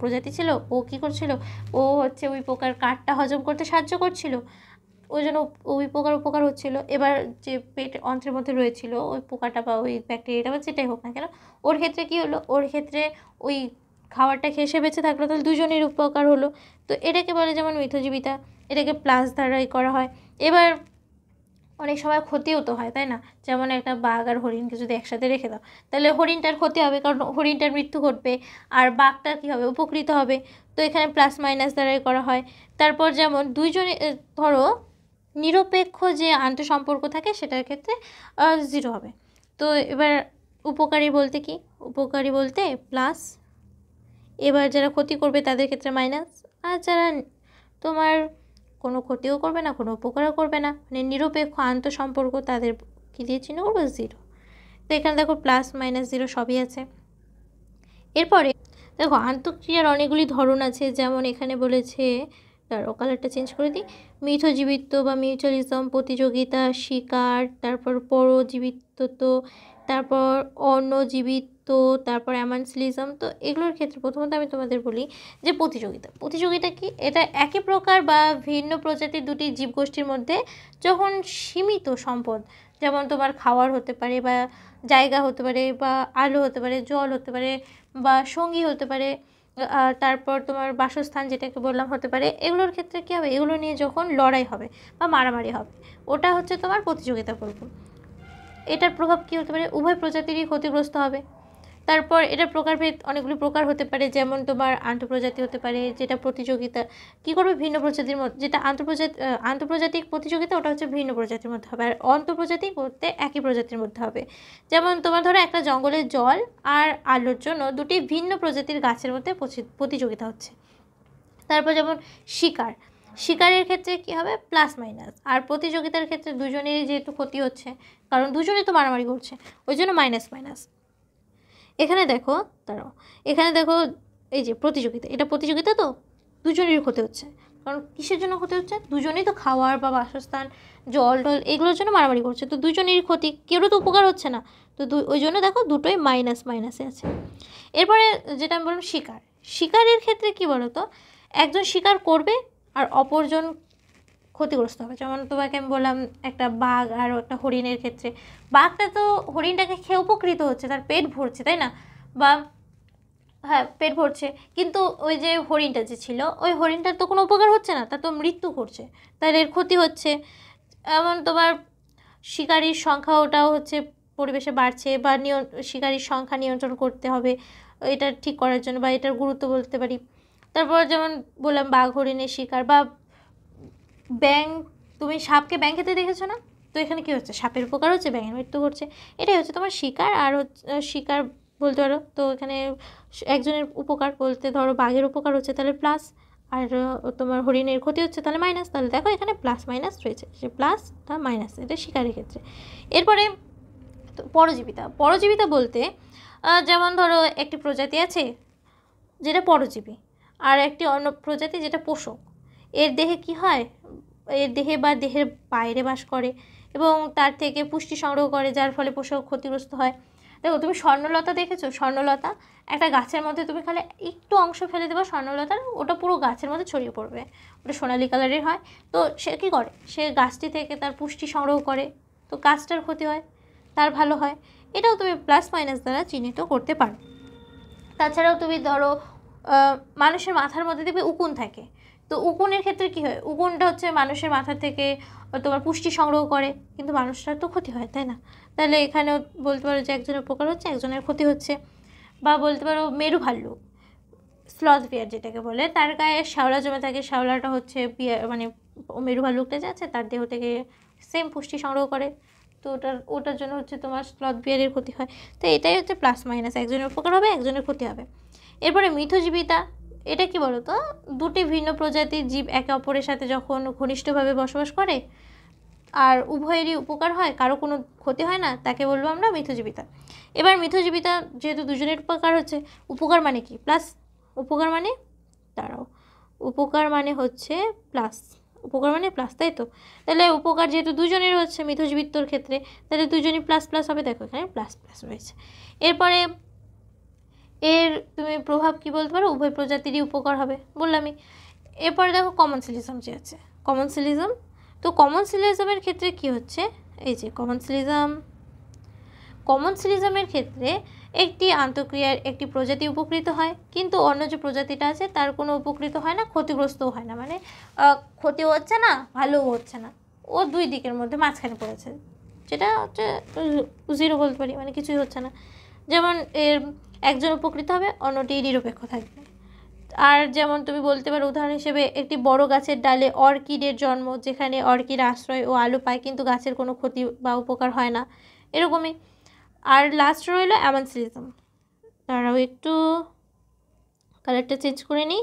প্রজাতি ছিল, ও কী করছিল, ও হচ্ছে উই পোকার কাঠটা হজম করতে সাহায্য করছিল, ওই জন্য ওই পোকার উপকার হচ্ছিল। এবার যে পেট অন্ত্রের মধ্যে রয়েছিল ওই পোকাটা বা ওই ব্যাকটেরিয়াটা বা যেটাই হোক না কেন, ওর ক্ষেত্রে কী হলো, ওর ক্ষেত্রে ওই খাবারটা খেয়ে সে বেঁচে থাকলো, তাহলে দুজনের উপকার হলো। তো এটাকে বলে যেমন মিথজীবিতা, এটাকে প্লাস দ্বারাই করা হয়। এবার অনেক সময় ক্ষতিও তো হয়, তাই না? যেমন একটা বাঘ আর হরিণকে যদি একসাথে রেখে দাও, তাহলে হরিণটার ক্ষতি হবে, কারণ হরিণটার মৃত্যু ঘটবে, আর বাঘটা কী হবে, উপকৃত হবে। তো এখানে প্লাস মাইনাস দ্বারাই করা হয়। তারপর যেমন দুইজনে ধরো নিরপেক্ষ যে আন্তঃসম্পর্ক থাকে সেটার ক্ষেত্রে 0 হবে। তো এবার উপকারী বলতে কি, উপকারী বলতে প্লাস, এবার যারা ক্ষতি করবে তাদের ক্ষেত্রে মাইনাস, আর যারা তোমার কোনো ক্ষতিও করবে না কোনো উপকারও করবে না, মানে নিরপেক্ষ আন্তঃসম্পর্ক, তাদের কী দিয়ে চিহ্ন করবো, 0। তো এখানে দেখো প্লাস মাইনাস 0 সবই আছে। এরপরে দেখো আন্তঃক্রিয়ার অনেকগুলি ধরন আছে, যেমন এখানে বলেছে, তারও কালারটা চেঞ্জ করে দিই, মিথজীবিত্ব বা মিউচুয়ালিজম, প্রতিযোগিতা, শিকার, তারপর পরজীবিত্ব, তারপর অন্যজীবিত্ব, তারপর অ্যামানসিলিজম। তো এগুলোর ক্ষেত্রে প্রথমত আমি তোমাদের বলি যে প্রতিযোগিতা কি, এটা একই প্রকার বা ভিন্ন প্রজাতির দুটি জীবগোষ্ঠীর মধ্যে যখন সীমিত সম্পদ, যেমন তোমার খাওয়ার হতে পারে বা জায়গা হতে পারে বা আলো হতে পারে, জল হতে পারে বা সঙ্গী হতে পারে, তারপর তোমার বাসস্থান যেটাকে বললাম হতে পারে, এগুলোর ক্ষেত্রে কী হবে, এগুলো নিয়ে যখন লড়াই হবে বা মারামারি হবে, ওটা হচ্ছে তোমার প্রতিযোগিতা বলবো। এটার প্রভাব কী হতে পারে, উভয় প্রজাতিরই ক্ষতিগ্রস্ত হবে। তারপর এটার প্রকারভেদ অনেকগুলি প্রকার হতে পারে, যেমন তোমার আন্তঃপ্রজাতি হতে পারে, যেটা প্রতিযোগিতা কী করবে, ভিন্ন প্রজাতির মধ্যে, যেটা আন্তঃপ্রজাতিক প্রতিযোগিতা ওটা হচ্ছে ভিন্ন প্রজাতির মধ্যে হবে, আর অন্তঃপ্রজাতি করতে একই প্রজাতির মধ্যে হবে। যেমন তোমার ধরো একটা জঙ্গলের জল আর আলোর জন্য দুটি ভিন্ন প্রজাতির গাছের মধ্যে প্রতিযোগিতা হচ্ছে। তারপর যেমন শিকারের ক্ষেত্রে কী হবে, প্লাস মাইনাস, আর প্রতিযোগিতার ক্ষেত্রে দুজনেরই যেহেতু ক্ষতি হচ্ছে, কারণ দুজনেই তো মারামারি করছে, ওই জন্য মাইনাস মাইনাস। এখানে দেখো এই যে প্রতিযোগিতা, এটা প্রতিযোগিতা, তো দুজনেরই ক্ষতি হচ্ছে, কারণ কিসের জন্য ক্ষতি হচ্ছে, দুজনেই তো খাওয়ার বা বাসস্থান, জল টল এগুলোর জন্য মারামারি করছে, তো দুজনেরই ক্ষতি, কেউরও তো উপকার হচ্ছে না, তো ওই জন্য দেখো দুটোই মাইনাস মাইনাসে আছে। এরপরে যেটা আমি বললাম শিকারের ক্ষেত্রে কি বলো তো, একজন শিকার করবে আর অপরজন ক্ষতিগ্রস্ত হবে। যেমন তোমাকে আমি বললাম একটা বাঘ আর একটা হরিণের ক্ষেত্রে, বাঘটা তো হরিণটাকে খেয়ে উপকৃত হচ্ছে, তার পেট ভরছে, তাই না? বা হ্যাঁ পেট ভরছে, কিন্তু ওই যে হরিণটা যে ছিল, ওই হরিণটার তো কোনো উপকার হচ্ছে না, তার তো মৃত্যু ঘটছে, তাহলে এর ক্ষতি হচ্ছে। এমন তোমার শিকারির সংখ্যা ওটাও হচ্ছে পরিবেশে বাড়ছে, বা শিকারির সংখ্যা নিয়ন্ত্রণ করতে হবে এটা ঠিক করার জন্য, বা এটার গুরুত্ব বলতে পারি। তারপর যেমন বললাম বাঘ হরিণের শিকার, বা ব্যাঙ, তুমি সাপকে ব্যাঙ খেতে দেখেছো না? তো এখানে কী হচ্ছে, সাপের উপকার হচ্ছে, ব্যাঙের মৃত্যু ঘটছে। এটাই হচ্ছে তোমার শিকার, আর হচ্ছে শিকার বলতে পারো। তো এখানে একজনের উপকার বলতে ধরো বাঘের উপকার হচ্ছে তাহলে প্লাস, আর তোমার হরিণের ক্ষতি হচ্ছে তাহলে মাইনাস। তাহলে দেখো এখানে প্লাস মাইনাস রয়েছে, সে প্লাসটা মাইনাস, এটা শিকারের ক্ষেত্রে। এরপরে পরজীবিতা। পরজীবিতা বলতে যেমন ধরো একটি প্রজাতি আছে যেটা পরজীবী, আর একটি অন্য প্রজাতি যেটা পোষক। এর দেহে কি হয়, এর দেহে বা দেহের বাইরে বাস করে এবং তার থেকে পুষ্টি সংগ্রহ করে, যার ফলে পোষক ক্ষতিগ্রস্ত হয়। দেখো তুমি স্বর্ণলতা দেখেছো? স্বর্ণলতা একটা গাছের মধ্যে তুমি খালি একটু অংশ ফেলে দেবো স্বর্ণলতার, ওটা পুরো গাছের মধ্যে ছড়িয়ে পড়বে, ওটা সোনালি কালারের হয়। তো সে কী করে, সে গাছটি থেকে তার পুষ্টি সংগ্রহ করে, তো গাছটার ক্ষতি হয়, তার ভালো হয়। এটাও তুমি প্লাস মাইনাস দ্বারা চিহ্নিত করতে পারো। তাছাড়াও তুমি ধরো মানুষের মাথার মধ্যে দেখবে উকুন থাকে, তো উকুনের ক্ষেত্রে কী হয়, উকুনটা হচ্ছে মানুষের মাথা থেকে তোমার পুষ্টি সংগ্রহ করে, কিন্তু মানুষটার তো ক্ষতি হয়, তাই না? তাহলে এখানেও বলতে পারো যে একজনের উপকার হচ্ছে, একজনের ক্ষতি হচ্ছে। বা বলতে পারো মেরু ভাল্লুক, স্লথ বিয়ার যেটাকে বলে, তার গায়ে শ্যাওলা জমে থাকে, শ্যাওলাটা হচ্ছে বিয়ার মানে মেরু ভাল্লুকটা যে আছে তার দেহ থেকে সেম পুষ্টি সংগ্রহ করে, তো ওটার জন্য হচ্ছে তোমার স্লথ বিয়ারের ক্ষতি হয়। তো এটাই হচ্ছে প্লাস মাইনাস, একজনের উপকার হবে, একজনের ক্ষতি হবে। এরপরে মিথজীবিতা, এটা কি বলো তো, দুটি ভিন্ন প্রজাতির জীব একে অপরের সাথে যখন ঘনিষ্ঠভাবে বসবাস করে আর উভয়েরই উপকার হয়, কারো কোনো ক্ষতি হয় না, তাকে বলবো আমরা মিথজীবিতা। এবার মিথজীবিতা যেহেতু দুজনের উপকার হচ্ছে, উপকার মানে কি প্লাস, উপকার মানে দাঁড়াও, উপকার মানে হচ্ছে প্লাস, উপকার মানে প্লাস, তাই তো? তাহলে উপকার যেহেতু দুজনের হচ্ছে মিথজীবিত্বর ক্ষেত্রে, তাহলে দুজনই প্লাস প্লাস হবে, দেখো এখানে প্লাস প্লাস রয়েছে। এরপরে এর তুমি প্রভাব কি বলতে পারো, উভয় প্রজাতিরই উপকার হবে বললামই। এরপরে দেখো কমনসিলিজম যে আছে, কমনসিলিজম। তো কমনসিলিজমের ক্ষেত্রে কি হচ্ছে, এই যে কমনসিলিজমের ক্ষেত্রে একটি আন্তঃক্রিয়ার একটি প্রজাতি উপকৃত হয়, কিন্তু অন্য যে প্রজাতিটা আছে তার কোনো উপকৃত হয় না, ক্ষতিগ্রস্তও হয় না, মানে ক্ষতিও হচ্ছে না, ভালোও হচ্ছে না, ও দুই দিকের মধ্যে মাঝখানে পড়েছে, যেটা হচ্ছে জিরো বলতে পারি, মানে কিছুই হচ্ছে না। যেমন এর একজন উপকৃত হবে, অন্যটি নিরপেক্ষ থাকবে। আর যেমন তুমি বলতে পারো উদাহরণ হিসেবে একটি বড় গাছের ডালে অর্কিডের জন্ম, যেখানে অর্কিড আশ্রয় ও আলো পায়, কিন্তু গাছের কোনো ক্ষতি বা উপকার হয় না, এরকমই। আর লাস্ট রইল অ্যামানসিলিজম। তারাও একটু কালারটা চেঞ্জ করে নিই,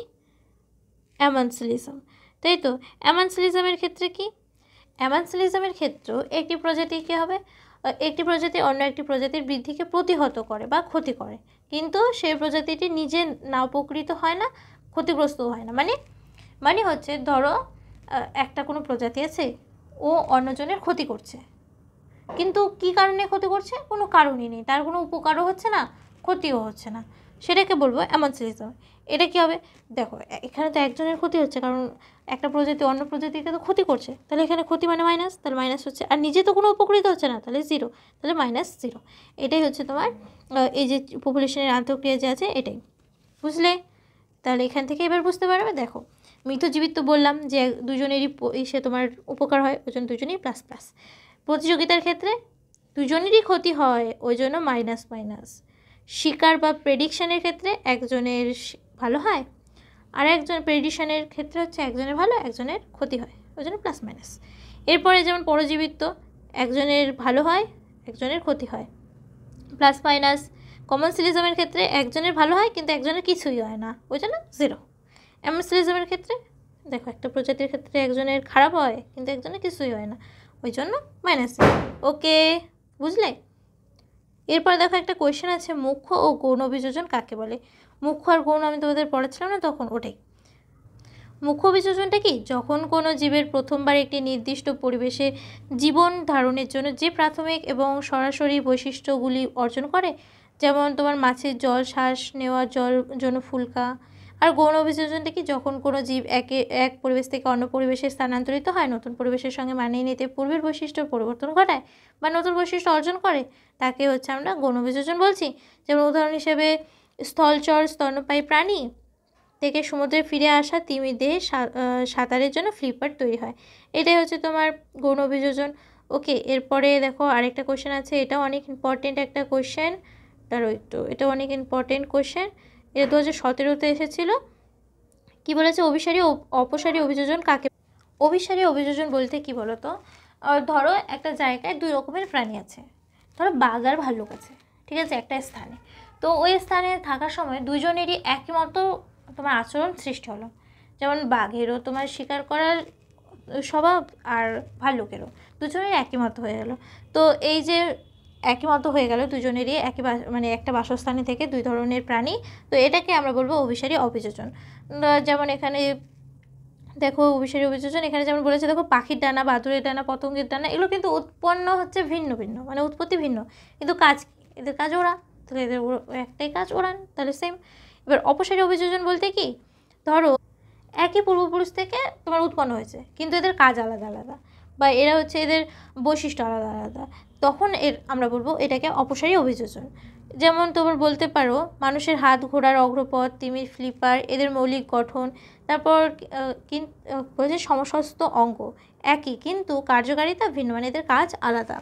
অ্যামানসিলিজম, তাই তো? অ্যামানসিলিজমের ক্ষেত্রে কি, অ্যামানসিলিজমের ক্ষেত্রেও একটি প্রজাতি কী হবে, একটি প্রজাতি অন্য একটি প্রজাতির বৃদ্ধিকে প্রতিহত করে বা ক্ষতি করে, কিন্তু সেই প্রজাতিটি নিজে না উপকৃত হয় না, ক্ষতিগ্রস্তও হয় না। মানে হচ্ছে ধরো একটা কোনো প্রজাতি আছে, ও অন্যজনের ক্ষতি করছে, কিন্তু কি কারণে ক্ষতি করছে, কোনো কারণই নেই, তার কোনো উপকারও হচ্ছে না, ক্ষতিও হচ্ছে না, সেটাকে বলবো অ্যামানসিলিজম। এটা কী হবে, দেখো এখানে তো একজনের ক্ষতি হচ্ছে, কারণ একটা প্রজাতি অন্য প্রজাতিকে তো ক্ষতি করছে, তাহলে এখানে ক্ষতি মানে মাইনাস, তাহলে মাইনাস হচ্ছে, আর নিজে তো কোনো উপকৃত হচ্ছে না, তাহলে জিরো, তাহলে মাইনাস জিরো। এটাই হচ্ছে তোমার এই যে পপুলেশনের আন্তঃক্রিয়া যে আছে এটাই, বুঝলে? তাহলে এখান থেকে এবার বুঝতে পারবে। দেখো মিথজীবিত তো বললাম যে দুজনেরই সে তোমার উপকার হয়, ওই জন্য দুজনেই প্লাস প্লাস। প্রতিযোগিতার ক্ষেত্রে দুজনেরই ক্ষতি হয়, ওই জন্য মাইনাস মাইনাস। শিকার বা প্রেডিকশানের ক্ষেত্রে একজনের ভালো হয়, আর একজন প্রেডিকশানের ক্ষেত্রে হচ্ছে একজনের ভালো, একজনের ক্ষতি হয়, ওই জন্য প্লাস মাইনাস। এরপরে যেমন পরজীবিত্ব, একজনের ভালো হয়, একজনের ক্ষতি হয়, প্লাস মাইনাস। কমনসিলিজমের ক্ষেত্রে একজনের ভালো হয় কিন্তু একজনের কিছুই হয় না, ওই জন্য জিরো। অ্যামানসিলিজমের ক্ষেত্রে দেখো একটা প্রজাতির ক্ষেত্রে একজনের খারাপ হয় কিন্তু একজনের কিছুই হয় না, ওই জন্য মাইনাস। ওকে, বুঝলে? এরপরে দেখো একটা কোয়েশ্চেন আছে, মুখ্য ও গৌণ অভিযোজন কাকে বলে? মুখ্য আর গৌণ আমি তোমাদের পড়াচ্ছিলাম না তখন, ওটাই। মুখ্য অভিযোজনটা কি, যখন কোনো জীবের প্রথমবার একটি নির্দিষ্ট পরিবেশে জীবন ধারণের জন্য যে প্রাথমিক এবং সরাসরি বৈশিষ্ট্যগুলি অর্জন করে, যেমন তোমার মাছের জল শ্বাস নেওয়ার জন্য ফুলকা। আর গৌণ অভিযোজনটা কি, যখন কোনো জীব এক পরিবেশ থেকে অন্য পরিবেশে স্থানান্তরিত হয়, নতুন পরিবেশের সঙ্গে মানিয়ে নিতে পূর্বের বৈশিষ্ট্য পরিবর্তন ঘটায় বা নতুন বৈশিষ্ট্য অর্জন করে, তাকে হচ্ছে আমরা গৌণ অভিযোজন বলছি। যেমন উদাহরণ হিসেবে স্থলচর স্তন্যপায়ী প্রাণী থেকে সমুদ্রে ফিরে আসা তিমির দেহে সাঁতারের জন্য ফ্লিপার তৈরি হয়, এটাই হচ্ছে তোমার গৌণ অভিযোজন। ওকে, এরপরে দেখো আরেকটা কোশ্চেন আছে, এটাও অনেক ইম্পর্টেন্ট একটা কোশ্চেন, তারও একটু, এটা অনেক ইম্পর্টেন্ট কোশ্চেন, এটা 2017-তে এসেছিলো। কি বলেছে অভিসারী অপসারী অভিযোজন কাকে, অভিসারী অভিযোজন বলতে কি বলো তো, ধরো একটা জায়গায় দুই রকমের প্রাণী আছে, ধরো বাঘ আর ভাল্লুক আছে, ঠিক আছে, একটা স্থানে। তো ওই স্থানে থাকার সময় দুজনেরই একই মতো তোমার আচরণ সৃষ্টি হলো। যেমন বাঘেরও তোমার শিকার করার স্বভাব আর ভাল্লুকেরও, দুজনের একই মতো হয়ে গেল। তো এই যে একই মতো হয়ে গেল দুজনেরই একই মানে একটা বাসস্থানে থেকে দুই ধরনের প্রাণী, তো এটাকে আমরা বলবো অভিসারী অভিযোজন। যেমন এখানে দেখো অভিসারী অভিযোজন এখানে যেমন বলেছে, দেখো পাখির ডানা, বাদুড়ের ডানা, পতঙ্গের ডানা, এগুলো কিন্তু উৎপন্ন হচ্ছে ভিন্ন ভিন্ন, মানে উৎপত্তি ভিন্ন, কিন্তু কাজ কি, এদের কাজ ওড়া, তাহলে এদের একটাই কাজ ওড়ান, তাহলে সেম। এবার অপসারী অভিযোজন বলতে কি, ধরো একই পূর্বপুরুষ থেকে তোমার উৎপন্ন হয়েছে, কিন্তু এদের কাজ আলাদা আলাদা, বা এরা হচ্ছে এদের বৈশিষ্ট্য আলাদা আলাদা, তখন আমরা বলবো এটাকে অপসারী অভিযোজন। যেমন তোমার বলতে পারো মানুষের হাত, ঘোড়ার অগ্রপথ, তিমির ফ্লিপার, এদের মৌলিক গঠন, তারপর বলছে সমস্ত অঙ্গ একই কিন্তু কার্যকারিতা ভিন্ন, মানে এদের কাজ আলাদা।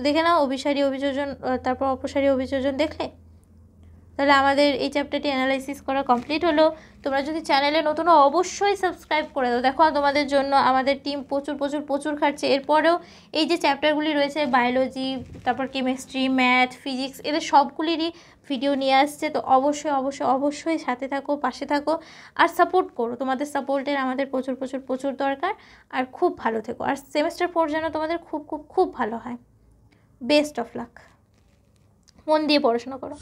দেখে নাও অভিসারী অভিযোজন, তারপর অপসারী অভিযোজন দেখলে। তাহলে আমাদের এই চ্যাপ্টারটি অ্যানালাইসিস করা কমপ্লিট হলো। তোমরা যদি চ্যানেলে নতুন অবশ্যই সাবস্ক্রাইব করে দাও। দেখো তোমাদের জন্য আমাদের টিম প্রচুর প্রচুর প্রচুর খাটছে। এরপরেও এই যে চ্যাপ্টারগুলি রয়েছে বায়োলজি, তারপর কেমিস্ট্রি, ম্যাথ, ফিজিক্স, এদের সবগুলিরই ভিডিও নিয়ে আসছে। তো অবশ্যই অবশ্যই অবশ্যই সাথে থাকো, পাশে থাকো আর সাপোর্ট করো। তোমাদের সাপোর্টের আমাদের প্রচুর প্রচুর প্রচুর দরকার। আর খুব ভালো থেকো, আর সেমেস্টার 4 যেন তোমাদের খুব খুব খুব ভালো হয়। বেস্ট অফ লাক, মন দিয়ে পড়াশোনা করো।